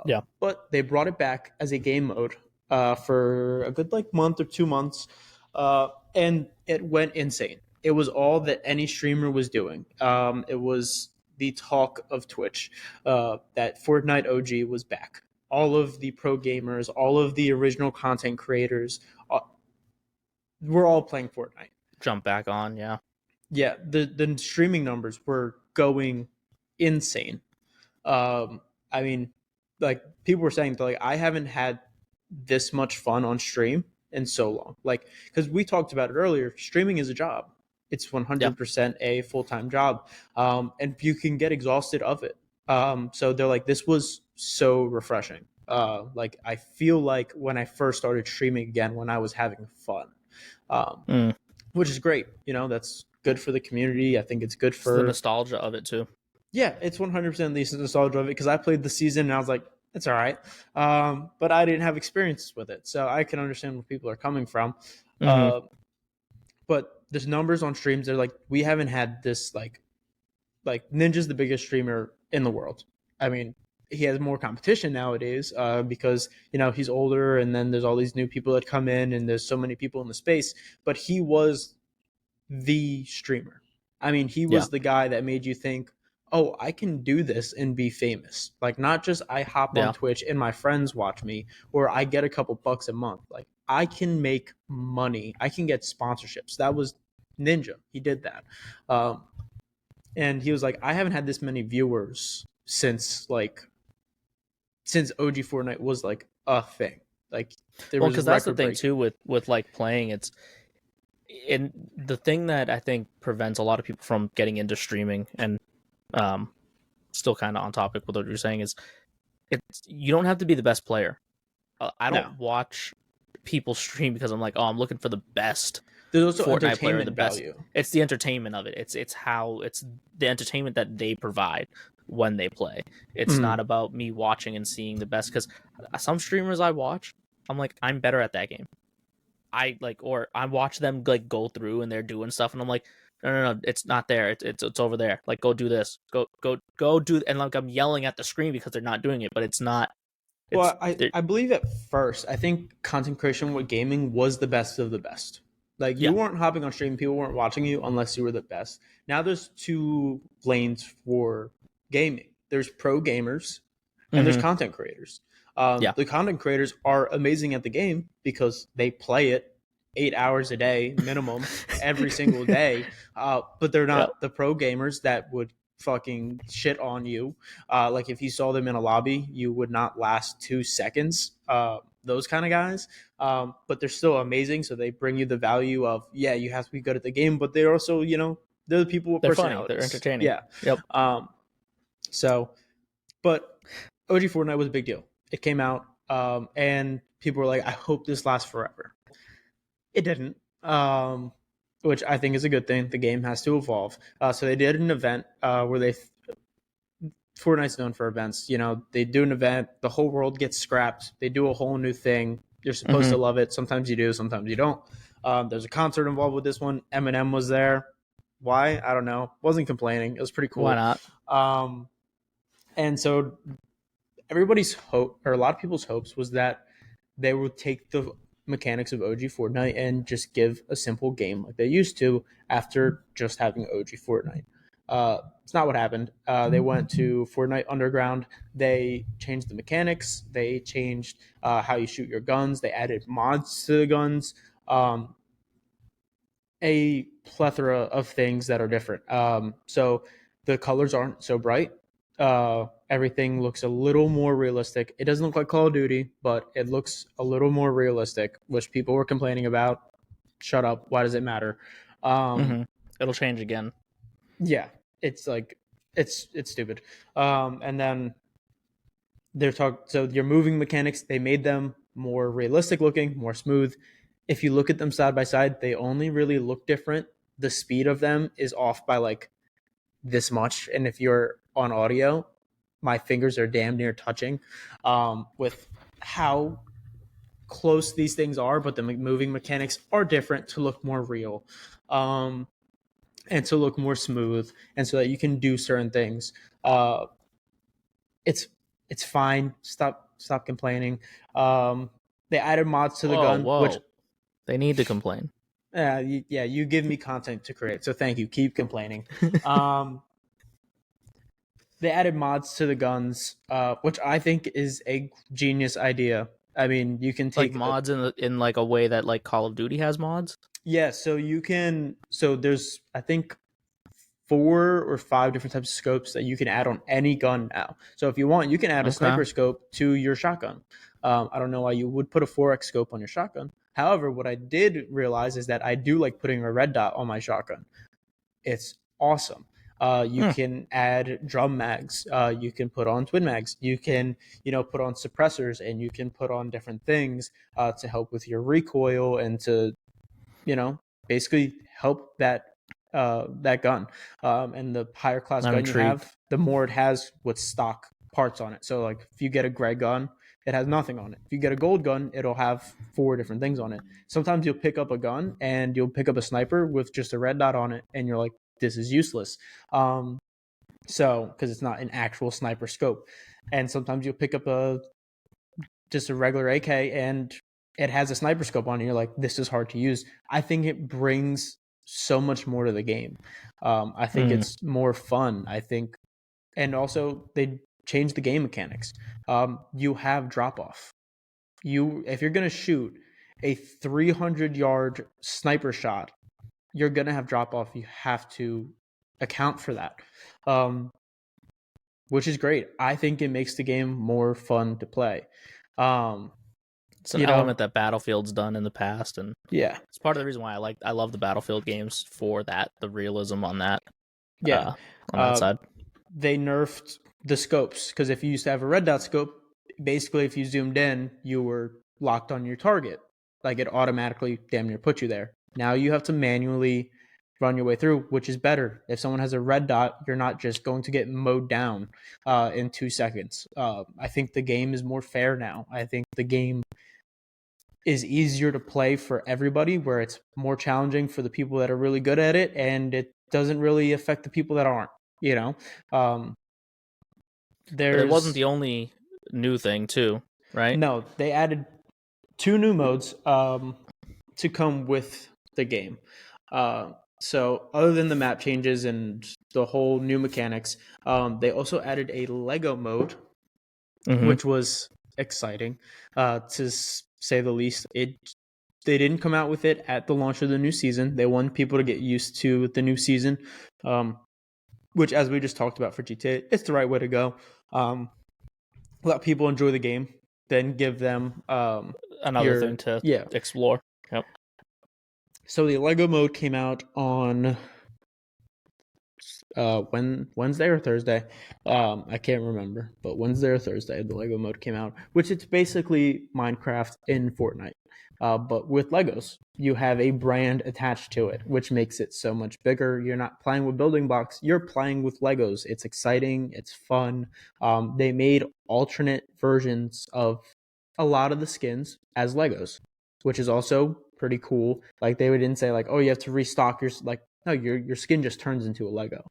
Yeah. But they brought it back as a game mode for a good like month or 2 months, and it went insane. It was all that any streamer was doing. It was the talk of Twitch that Fortnite OG was back. All of the pro gamers, all of the original content creators, were all playing Fortnite. Jump back on, yeah. Yeah, the streaming numbers were going insane. I mean, like people were saying, like I haven't had this much fun on stream in so long. Like because we talked about it earlier, streaming is a job. It's Yeah. 100% a full time job, and you can get exhausted of it. So they're like, this was so refreshing. Like I feel like when I first started streaming again, when I was having fun, which is great. You know, that's good for the community. I think it's good It's the for nostalgia of it too. Yeah, it's 100% the nostalgia of it because I played the season and I was like, it's all right. But I didn't have experiences with it. So I can understand where people are coming from. Hmm. Uh, but there's numbers on streams. They're like, we haven't had this like Ninja's the biggest streamer in the world. I mean, he has more competition nowadays because he's older, and then there's all these new people that come in, and there's so many people in the space. But he was the streamer. I mean, he Yeah. was the guy that made you think, "Oh, I can do this and be famous." Like not just I hop on Yeah. Twitch and my friends watch me, or I get a couple bucks a month. Like I can make money. I can get sponsorships. That was Ninja. He did that. Um, and he was like, I haven't had this many viewers since OG Fortnite was like a thing. Like there Well, was because that's the record thing break. too with like playing. It's and the thing that I think prevents a lot of people from getting into streaming and um still kind of on topic with what you're saying is it's you don't have to be the best player. I No, don't watch people stream because I'm like, oh, I'm looking for the best there's also Fortnite player, the entertainment best. value. It's the entertainment of it. It's the entertainment that they provide when they play. It's Mm. not about me watching and seeing the best because some streamers I watch, I'm like, I'm better at that game. Or I watch them like go through and they're doing stuff, and I'm like, no, it's not there. It's over there. Like, go do this. Go do. And like I'm yelling at the screen because they're not doing it, but it's not. It's Well, I believe at first, I think content creation with gaming was the best of the best. Like you yeah. weren't hopping on stream, people weren't watching you unless you were the best. Now there's two lanes for gaming. There's pro gamers and there's Hmm. content creators. Yeah. The content creators are amazing at the game because they play it 8 hours a day minimum every single day. But they're Yeah. not the pro gamers that would fucking shit on you. Like if you saw them in a lobby, you would not last 2 seconds. Those kind of guys. But they're still amazing. So they bring you the value of, yeah, you have to be good at the game, but they're also, they're the people with They're funny. They're personalities. entertaining. Yeah. Yep. Um, so, but OG Fortnite was a big deal. It came out, and people were like, I hope this lasts forever. It didn't, which I think is a good thing. The game has to evolve. So they did an event where Fortnite's known for events. They do an event, the whole world gets scrapped. They do a whole new thing. You're supposed Hmm. to love it. Sometimes you do, sometimes you don't. There's a concert involved with this one. Eminem was there. Why? I don't know. Wasn't complaining. It was pretty Why cool. not? And so everybody's hope, or a lot of people's hopes, was that they would take the mechanics of OG Fortnite and just give a simple game like they used to after just having OG Fortnite. It's not what happened. They went to Fortnite Underground. They changed the mechanics. They changed how you shoot your guns. They added mods to the guns. A plethora of things that are different. So the colors aren't so bright. Everything looks a little more realistic. It doesn't look like Call of Duty, but it looks a little more realistic, which people were complaining about. Shut up. Why does it matter? Um, Hmm. It'll change again. yeah, it's like it's stupid. And then so your moving mechanics, they made them more realistic looking, more smooth. If you look at them side by side, they only really look different. The speed of them is off by like this much, and if you're on audio, my fingers are damn near touching with how close these things are, but the moving mechanics are different to look more real, and to look more smooth, and so that you can do certain things. uh, it's it's fine. Stop complaining. They added mods to the Whoa, gun, which whoa. They need to complain. you give me content to create, so thank you. Keep complaining. Um, they added mods to the guns, which I think is a genius idea. I mean, you can Like take mods in like a way that like Call of Duty has mods. yeah. So you can. So there's I think 4 or 5 different types of scopes that you can add on any gun now. So if you want, you can add a Okay. sniper scope to your shotgun. I don't know why you would put a 4x scope on your shotgun. However, what I did realize is that I do like putting a red dot on my shotgun. It's awesome. You Hmm. can add drum mags. You can put on twin mags. You can, put on suppressors, and you can put on different things to help with your recoil and to, basically help that that gun. And the higher class I'm gun intrigued. you have, the more it has with stock parts on it. So like if you get a gray gun, it has nothing on it. If you get a gold gun, it'll have 4 different things on it. Sometimes you'll pick up a gun and you'll pick up a sniper with just a red dot on it, and you're like, this is useless. So because it's not an actual sniper scope. And sometimes you'll pick up just a regular AK and it has a sniper scope on it. You're like, this is hard to use. I think it brings so much more to the game. I think it's more fun. I think, and also they changed the game mechanics. You have drop off. If you're gonna shoot a 300-yard sniper shot, you're gonna have drop off. You have to account for that, which is great. I think it makes the game more fun to play. It's an element that Battlefield's done in the past, and yeah, it's part of the reason why I love the Battlefield games for that, the realism on that. Yeah, on that side. They nerfed the scopes because if you used to have a red dot scope, basically if you zoomed in, you were locked on your target. Like it automatically damn near put you there. Now you have to manually run your way through, which is better. If someone has a red dot, you're not just going to get mowed down in 2 seconds. I think the game is more fair now. I think the game is easier to play for everybody, where it's more challenging for the people that are really good at it, and it doesn't really affect the people that aren't, you know. But it wasn't the only new thing too, right? No, they added 2 new modes to come with the game. So other than the map changes and the whole new mechanics, they also added a Lego mode, which was exciting, to say the least. They didn't come out with it at the launch of the new season. They want people to get used to the new season, which, as we just talked about for GTA, it's the right way to go. Let people enjoy the game, then give them another thing to explore. Yep. So the Lego mode came out on Wednesday or Thursday. I can't remember, but Wednesday or Thursday the Lego mode came out, which it's basically Minecraft in Fortnite, but with Legos. You have a brand attached to it, which makes it so much bigger. You're not playing with building blocks, you're playing with Legos. It's exciting, it's fun. They made alternate versions of a lot of the skins as Legos, which is also pretty cool. Like they didn't say like, oh, you have to restock your, like, no, your skin just turns into a Lego,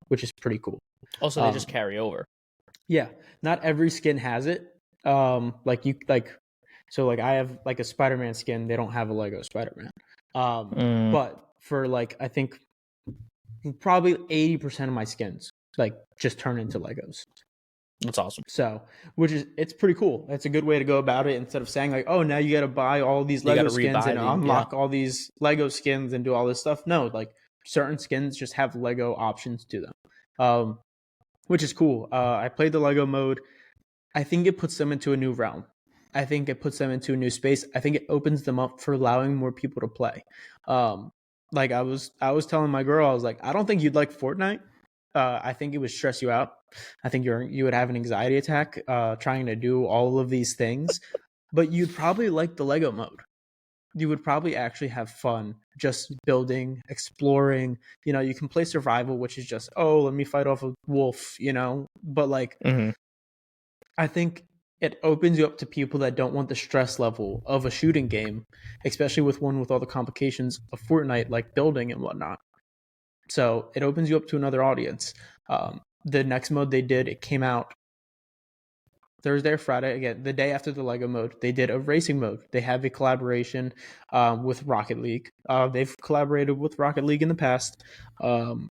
which is pretty cool. Also, they just carry over. Yeah, not every skin has it. So I have like a Spider-Man skin. They don't have a Lego Spider-Man. But for like, I think probably 80% of my skins like just turn into Legos. That's awesome. So, it's pretty cool. It's a good way to go about it instead of saying like, oh, now you got to buy all these Lego skins and unlock all these Lego skins and do all this stuff. No, like certain skins just have Lego options to them, which is cool. I played the Lego mode. I think it puts them into a new realm. I think it puts them into a new space. I think it opens them up for allowing more people to play. Like I was telling my girl, I was like, I don't think you'd like Fortnite. I think it would stress you out. I think you would have an anxiety attack trying to do all of these things, but you'd probably like the Lego mode. You would probably actually have fun just building, exploring. You know, you can play survival, which is just, oh, let me fight off a wolf, you know, but like, I think it opens you up to people that don't want the stress level of a shooting game, especially with one with all the complications of Fortnite, like building and whatnot. So it opens you up to another audience. The next mode they did, it came out Thursday or Friday, again, the day after the Lego mode. They did a racing mode. They have a collaboration with Rocket League. They've collaborated with Rocket League in the past, to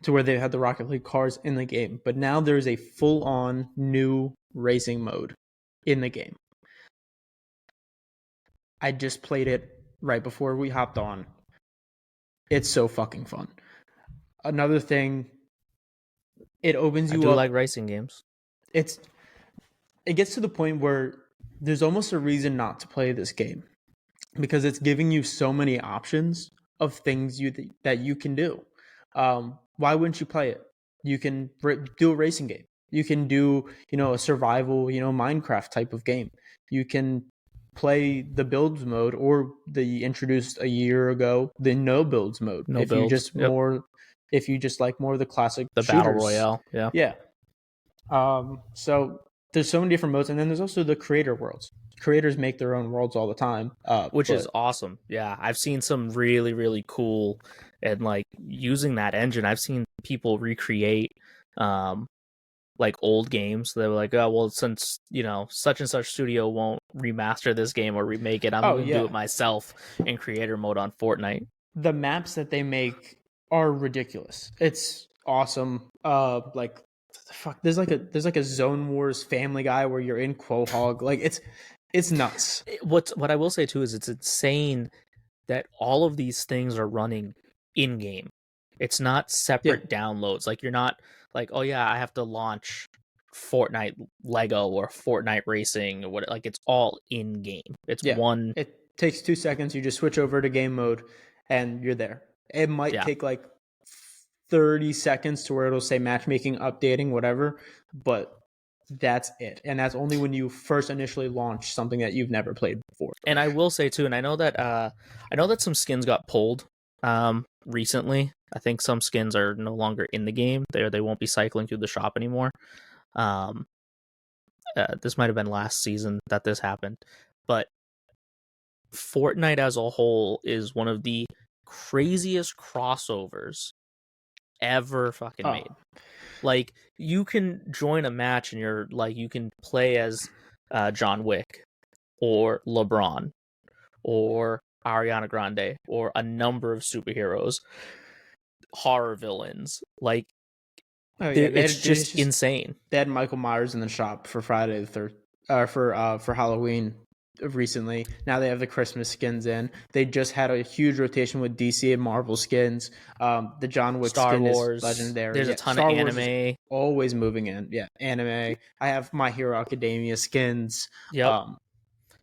where they had the Rocket League cars in the game. But now there's a full-on new racing mode in the game. I just played it right before we hopped on. It's so fucking fun. Another thing, it opens you up. I do like racing games. It gets to the point where there's almost a reason not to play this game, because it's giving you so many options of things that you can do. Why wouldn't you play it? You can do a racing game. You can do, a survival, Minecraft type of game. You can play the builds mode, or the introduced a year ago the no builds mode. No builds. Yep. If you just like more of the classic The shooters. battle royale. Yeah. Yeah. So there's so many different modes, and then there's also the creator worlds. Creators make their own worlds all the time, which is awesome. Yeah, I've seen some really, really cool, and like using that engine, I've seen people recreate like old games. They were like, oh well, since such and such studio won't remaster this game or remake it, I'm gonna do it myself in creator mode on Fortnite. The maps that they make are ridiculous. It's awesome. Like fuck, there's like a Zone Wars Family Guy where you're in Quahog. Like it's nuts. What I will say too is it's insane that all of these things are running in game. It's not separate downloads. Like you're not like, oh yeah, I have to launch Fortnite Lego or Fortnite Racing or what. Like it's all in game. It's one. It takes 2 seconds. You just switch over to game mode, and you're there. It might take like 30 seconds to where it'll say matchmaking, updating, whatever, but that's it. And that's only when you first initially launch something that you've never played before. And I will say too, and I know that some skins got pulled recently. I think some skins are no longer in the game. They won't be cycling through the shop anymore. This might have been last season that this happened, but Fortnite as a whole is one of the craziest crossovers ever fucking made. Like you can join a match and you're like, you can play as John Wick or LeBron or Ariana Grande or a number of superheroes, horror villains. Like it's just insane. They had Michael Myers in the shop for Friday the 3rd, for Halloween recently. Now they have the Christmas skins in. They just had a huge rotation with DC and Marvel skins. The John Wick Star skin Wars is legendary. There's a ton of anime. Always moving in. Yeah, anime. I have My Hero Academia skins. Yep.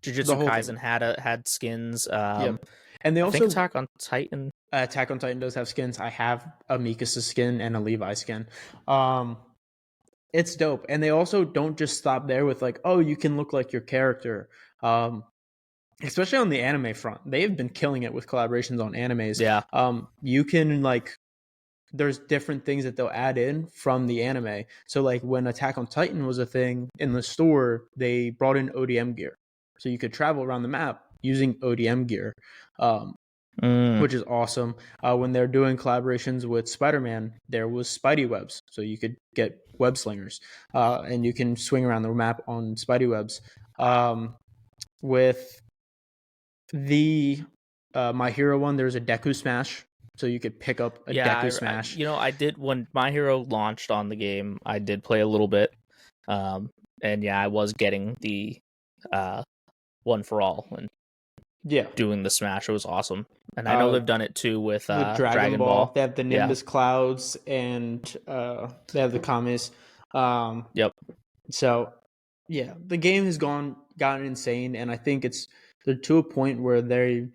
Jujutsu Kaisen had skins. And they also Attack on Titan. Attack on Titan does have skins. I have a Mikasa skin and a Levi skin. It's dope. And they also don't just stop there with like, oh, you can look like your character. Especially on the anime front, they've been killing it with collaborations on animes. Yeah. You can there's different things that they'll add in from the anime. So like when Attack on Titan was a thing in the store, they brought in ODM gear, so you could travel around the map using ODM gear, which is awesome. When they're doing collaborations with Spider-Man, there was Spidey webs, so you could get web slingers, and you can swing around the map on Spidey webs. With the My Hero one, there's a Deku Smash, so you could pick up a Deku Smash. I did when My Hero launched on the game. I did play a little bit, and I was getting the One for All and doing the Smash. It was awesome, and I know they've done it too with Dragon Ball. They have the Nimbus Clouds, and they have the Kamis. Yep. So yeah, the game has gotten insane, and I think they're to a point where they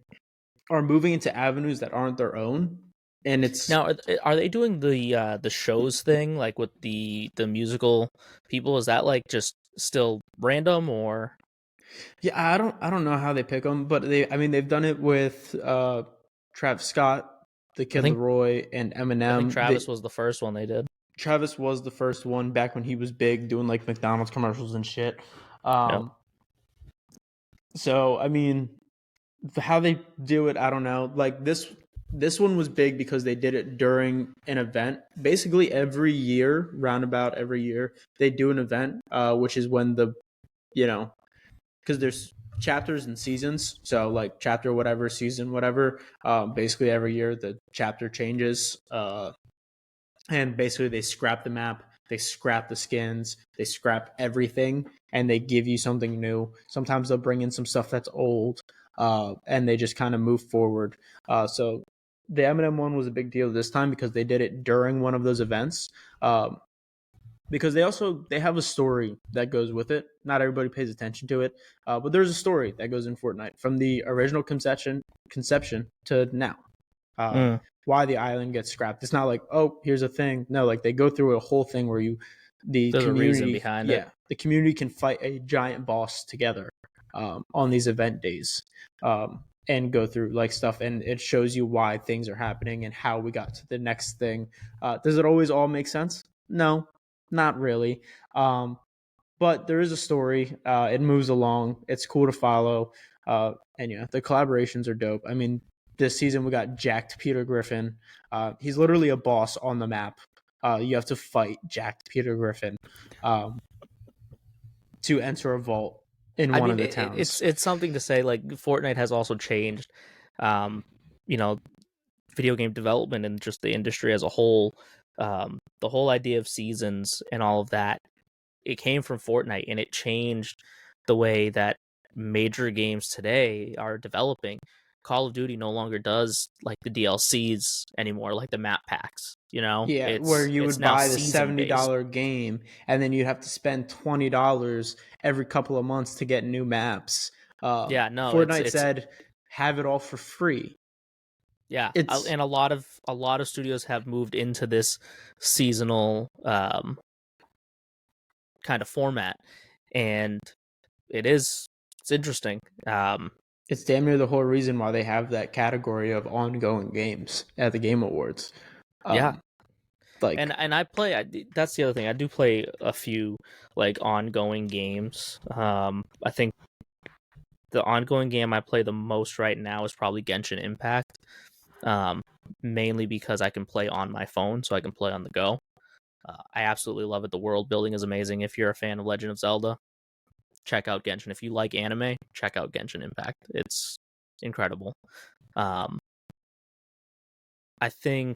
are moving into avenues that aren't their own. And it's now, are they doing the shows thing like with the musical people? Is that like just still random or? Yeah, I don't know how they pick them, but they've done it with Travis Scott, the Kid Laroi, and Eminem. I think Travis was the first one they did. Travis was the first one back when he was big, doing like McDonald's commercials and shit. So I mean, how they do it, I don't know. Like this one was big because they did it during an event. Basically every year, roundabout every year, they do an event, which is when because there's chapters and seasons. So like chapter whatever, season whatever. Basically every year the chapter changes. And basically they scrap the map, they scrap the skins, they scrap everything, and they give you something new. Sometimes they'll bring in some stuff that's old, and they just kind of move forward. So the Eminem one was a big deal this time because they did it during one of those events. Because they have a story that goes with it. Not everybody pays attention to it, but there's a story that goes in Fortnite from the original conception to now. Why the island gets scrapped. It's not like, oh, here's a thing. No, like they go through a whole thing where there's community a reason behind it. The community can fight a giant boss together. on these event days, and go through like stuff, and it shows you why things are happening and how we got to the next thing. Does it always all make sense? No, not really. But there is a story. It moves along. It's cool to follow. And yeah, the collaborations are dope. I mean, this season we got jacked Peter Griffin. He's literally a boss on the map. You have to fight jacked Peter Griffin to enter a vault in one of the towns. It's something to say. Like Fortnite has also changed, you know, video game development and just the industry as a whole. The whole idea of seasons and all of that, it came from Fortnite, and it changed the way that major games today are developing. Call of Duty no longer does like the DLCs anymore, like the map packs. Yeah, where you would buy the $70 game, and then you'd have to spend $20 every couple of months to get new maps. Yeah, no, Fortnite said have it all for free. Yeah, and a lot of studios have moved into this seasonal kind of format, and it's interesting. It's damn near the whole reason why they have that category of ongoing games at the Game Awards. Yeah, like, and I play. That's the other thing. I do play a few like ongoing games. I think the ongoing game I play the most right now is probably Genshin Impact. Mainly because I can play on my phone, so I can play on the go. I absolutely love it. The world building is amazing. If you're a fan of Legend of Zelda, check out Genshin. If you like anime, check out Genshin Impact. It's incredible. I think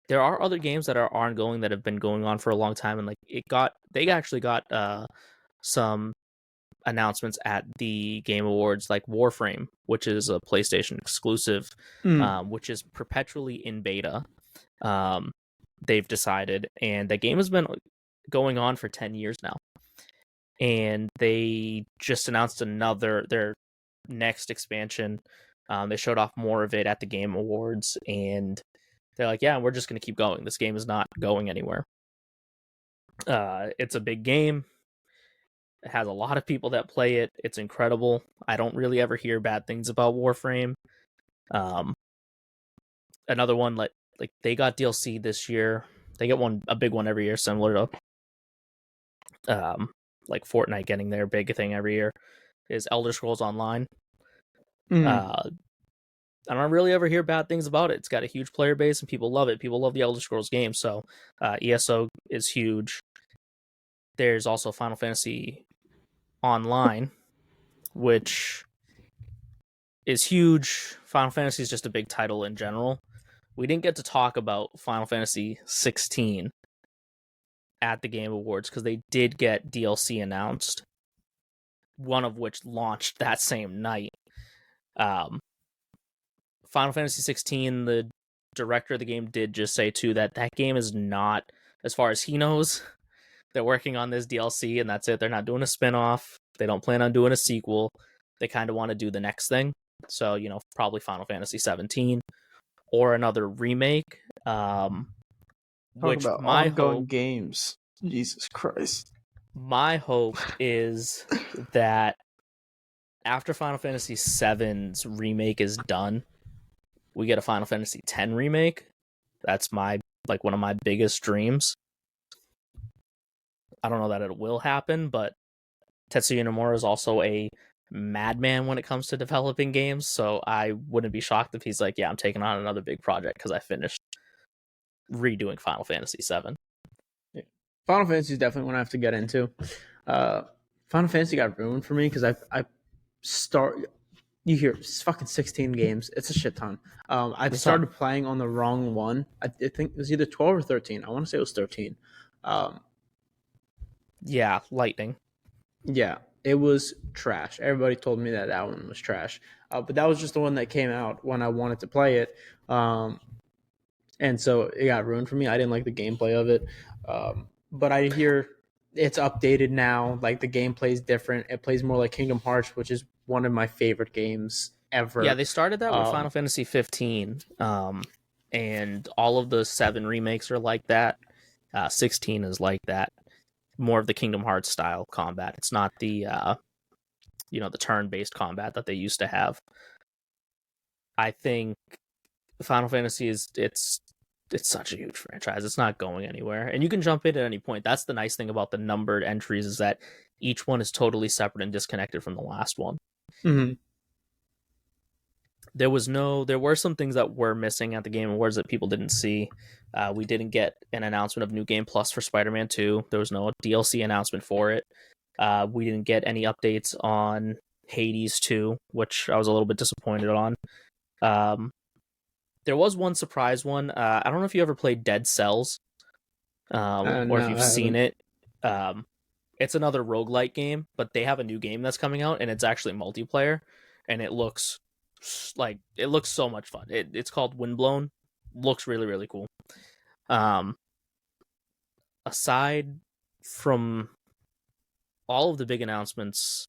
there are other games that are ongoing that have been going on for a long time, and like they actually got some announcements at the Game Awards, like Warframe, which is a PlayStation exclusive, which is perpetually in beta. They've decided, and the game has been going on for 10 years now. And they just announced their next expansion. They showed off more of it at the Game Awards, and they're like, yeah, we're just going to keep going. This game is not going anywhere. It's a big game. It has a lot of people that play it. It's incredible. I don't really ever hear bad things about Warframe. Another one, like they got DLC this year. They get a big one every year, similar to like Fortnite getting their big thing every year, is Elder Scrolls Online. I don't really ever hear bad things about it. It's got a huge player base and people love it. People love the Elder Scrolls game, so ESO is huge. There's also Final Fantasy Online, which is huge. Final Fantasy is just a big title in general. We didn't get to talk about Final Fantasy 16 at the Game Awards because they did get DLC announced, one of which launched that same night. Final Fantasy 16, the director of the game did just say too that game is not, as far as he knows, they're working on this DLC and that's it. They're not doing a spin-off. They don't plan on doing a sequel. They kind of want to do the next thing. So, probably Final Fantasy 17 or another remake. Which my hope, games. Jesus Christ. My hope is that after Final Fantasy VII's remake is done, we get a Final Fantasy X remake. That's one of my biggest dreams. I don't know that it will happen, but Tetsuya Nomura is also a madman when it comes to developing games, so I wouldn't be shocked if he's like, yeah, I'm taking on another big project because I finished redoing Final Fantasy VII. Yeah. Final Fantasy is definitely one I have to get into. Final Fantasy got ruined for me because you hear it's fucking 16 games. It's a shit ton. I started playing on the wrong one. I think it was either 12 or 13. I want to say it was 13. Yeah, Lightning. Yeah, it was trash. Everybody told me that one was trash. But that was just the one that came out when I wanted to play it. And so it got ruined for me. I didn't like the gameplay of it. But I hear it's updated now. Like the gameplay is different. It plays more like Kingdom Hearts, which is one of my favorite games ever. Yeah, they started that with Final Fantasy 15. And all of the 7 remakes are like that. 16 is like that. More of the Kingdom Hearts style combat. It's not the the turn-based combat that they used to have. I think Final Fantasy it's such a huge franchise. It's not going anywhere, and you can jump in at any point. That's the nice thing about the numbered entries, is that each one is totally separate and disconnected from the last one. Mm-hmm. There were some things that were missing at the Game Awards that people didn't see. We didn't get an announcement of New Game Plus for Spider-Man 2. There was no DLC announcement for it. We didn't get any updates on Hades 2, which I was a little bit disappointed on. There was one surprise one. I don't know if you ever played Dead Cells, or if you've seen it. It's another roguelike game, but they have a new game that's coming out, and it's actually multiplayer, and it looks so much fun. It's called Windblown. Looks really, really cool. Aside from all of the big announcements,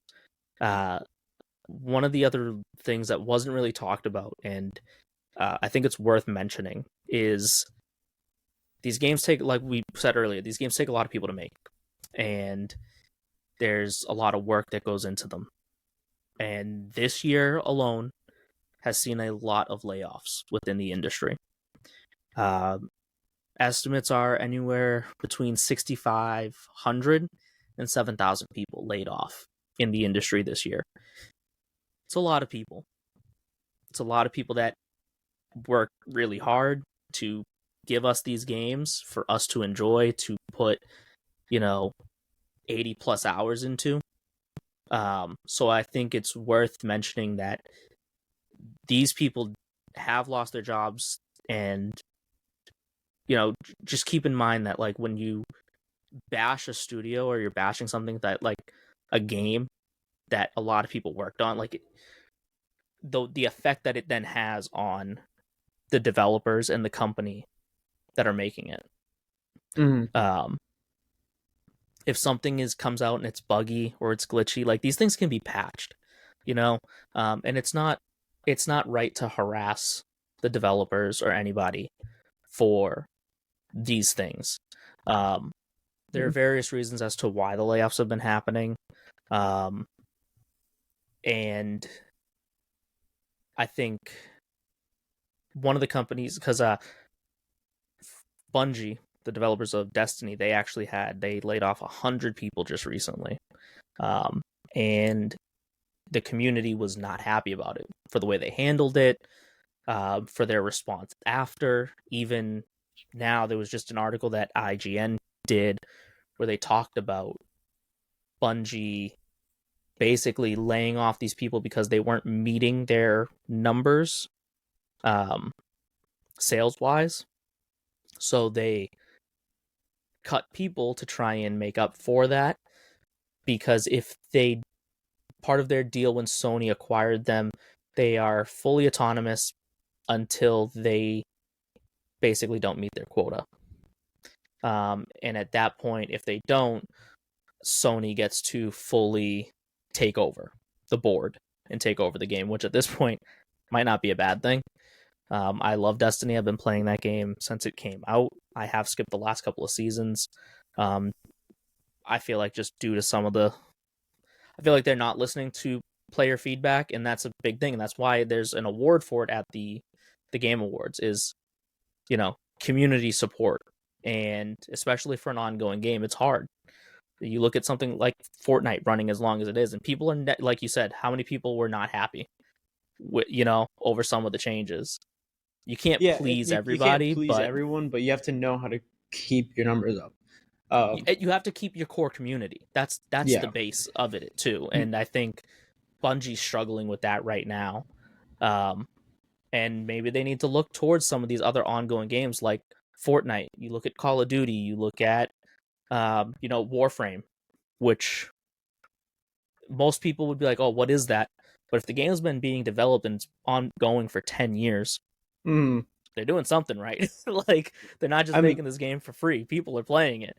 one of the other things that wasn't really talked about, and I think it's worth mentioning, is these games take, like we said earlier, these games take a lot of people to make, and there's a lot of work that goes into them. And this year alone has seen a lot of layoffs within the industry. Estimates are anywhere between 6,500 and 7,000 people laid off in the industry this year. It's a lot of people. It's a lot of people that work really hard to give us these games for us to enjoy, to put 80 plus hours into. So I think it's worth mentioning that these people have lost their jobs, and just keep in mind that, like, when you bash a studio, or you're bashing something that, like, a game that a lot of people worked on, like, the effect that it then has on the developers and the company that are making it. Mm-hmm. If something comes out and it's buggy or it's glitchy, like, these things can be patched, and it's not right to harass the developers or anybody for these things. There are various reasons as to why the layoffs have been happening. And I think one of the companies, because Bungie, the developers of Destiny, they laid off 100 people just recently. And the community was not happy about it, for the way they handled it, for their response after. Even now, there was just an article that IGN did where they talked about Bungie basically laying off these people because they weren't meeting their numbers, sales-wise. So they cut people to try and make up for that, because part of their deal when Sony acquired them, they are fully autonomous until they basically don't meet their quota. And at that point, if they don't, Sony gets to fully take over the board and take over the game, which at this point might not be a bad thing. I love Destiny. I've been playing that game since it came out. I have skipped the last couple of seasons. I feel like just due to I feel like they're not listening to player feedback, and that's a big thing. And that's why there's an award for it at the Game Awards, is, community support. And especially for an ongoing game, it's hard. You look at something like Fortnite running as long as it is, and people are, like you said, how many people were not happy with, over some of the changes? You can't please everybody. You can't please everyone, but you have to know how to keep your numbers up. You have to keep your core community. That's the base of it too. And I think Bungie's struggling with that right now. And maybe they need to look towards some of these other ongoing games like Fortnite. You look at Call of Duty, you look at Warframe, which most people would be like, oh, what is that? But if the game's been being developed and it's ongoing for 10 years, they're doing something right. Like, they're not just making this game for free. People are playing it.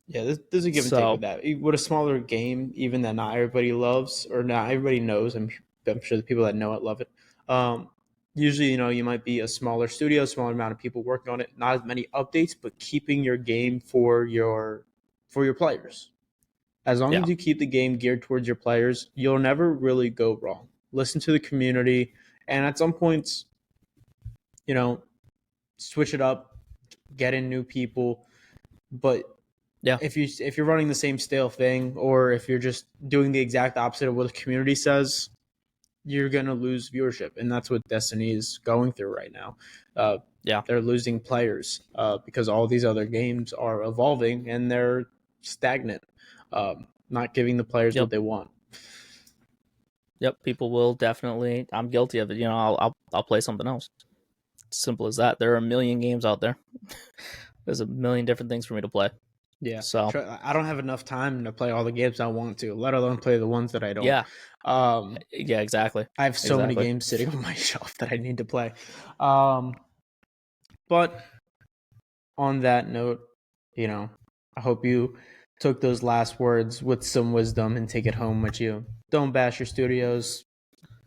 Yeah, there's a give and take with that. With a smaller game, even that not everybody loves or not everybody knows, I'm sure the people that know it love it. Usually, you might be a smaller studio, smaller amount of people working on it, not as many updates, but keeping your game for your players. As long Yeah. as you keep the game geared towards your players, you'll never really go wrong. Listen to the community, and at some points, switch it up, get in new people. But Yeah. if you're running the same stale thing, or if you're just doing the exact opposite of what the community says, you're gonna lose viewership, and that's what Destiny is going through right now. Yeah. They're losing players because all these other games are evolving and they're stagnant, not giving the players what they want. Yep. People will definitely. I'm guilty of it. I'll play something else. Simple as that. There are a million games out there. There's a million different things for me to play. Yeah. So I don't have enough time to play all the games I want to, let alone play the ones that I don't. yeah. Um, Yeah. Exactly. I have so many games sitting on my shelf that I need to play. But on that note, I hope you took those last words with some wisdom and take it home with you. Don't bash your studios.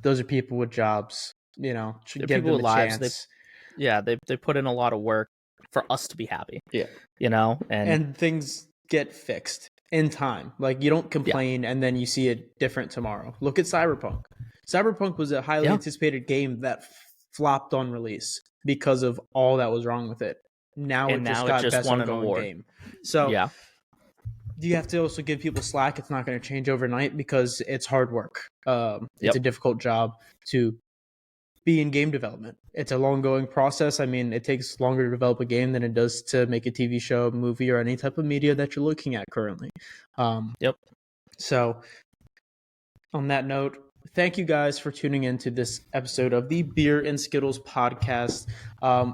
Those are people with jobs. They're Give people them with a lives. chance. They put in a lot of work for us to be happy. Yeah. And things get fixed in time. Like, you don't complain and then you see it different tomorrow. Look at Cyberpunk. Cyberpunk was a highly anticipated game that flopped on release because of all that was wrong with it. Now it just got best ongoing game. So you have to also give people slack. It's not going to change overnight because it's hard work. It's a difficult job to be in game development. It's a long going process. I mean, it takes longer to develop a game than it does to make a TV show, movie, or any type of media that you're looking at currently. So on that note, thank you guys for tuning in to this episode of the Beer and Skittles podcast.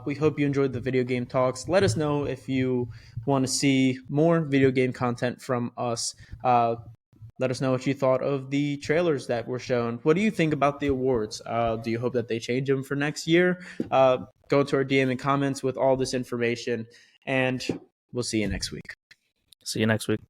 We hope you enjoyed the video game talks. Let us know if you want to see more video game content from us. Let us know what you thought of the trailers that were shown. What do you think about the awards? Do you hope that they change them for next year? Go to our DM and comments with all this information, and we'll see you next week. See you next week.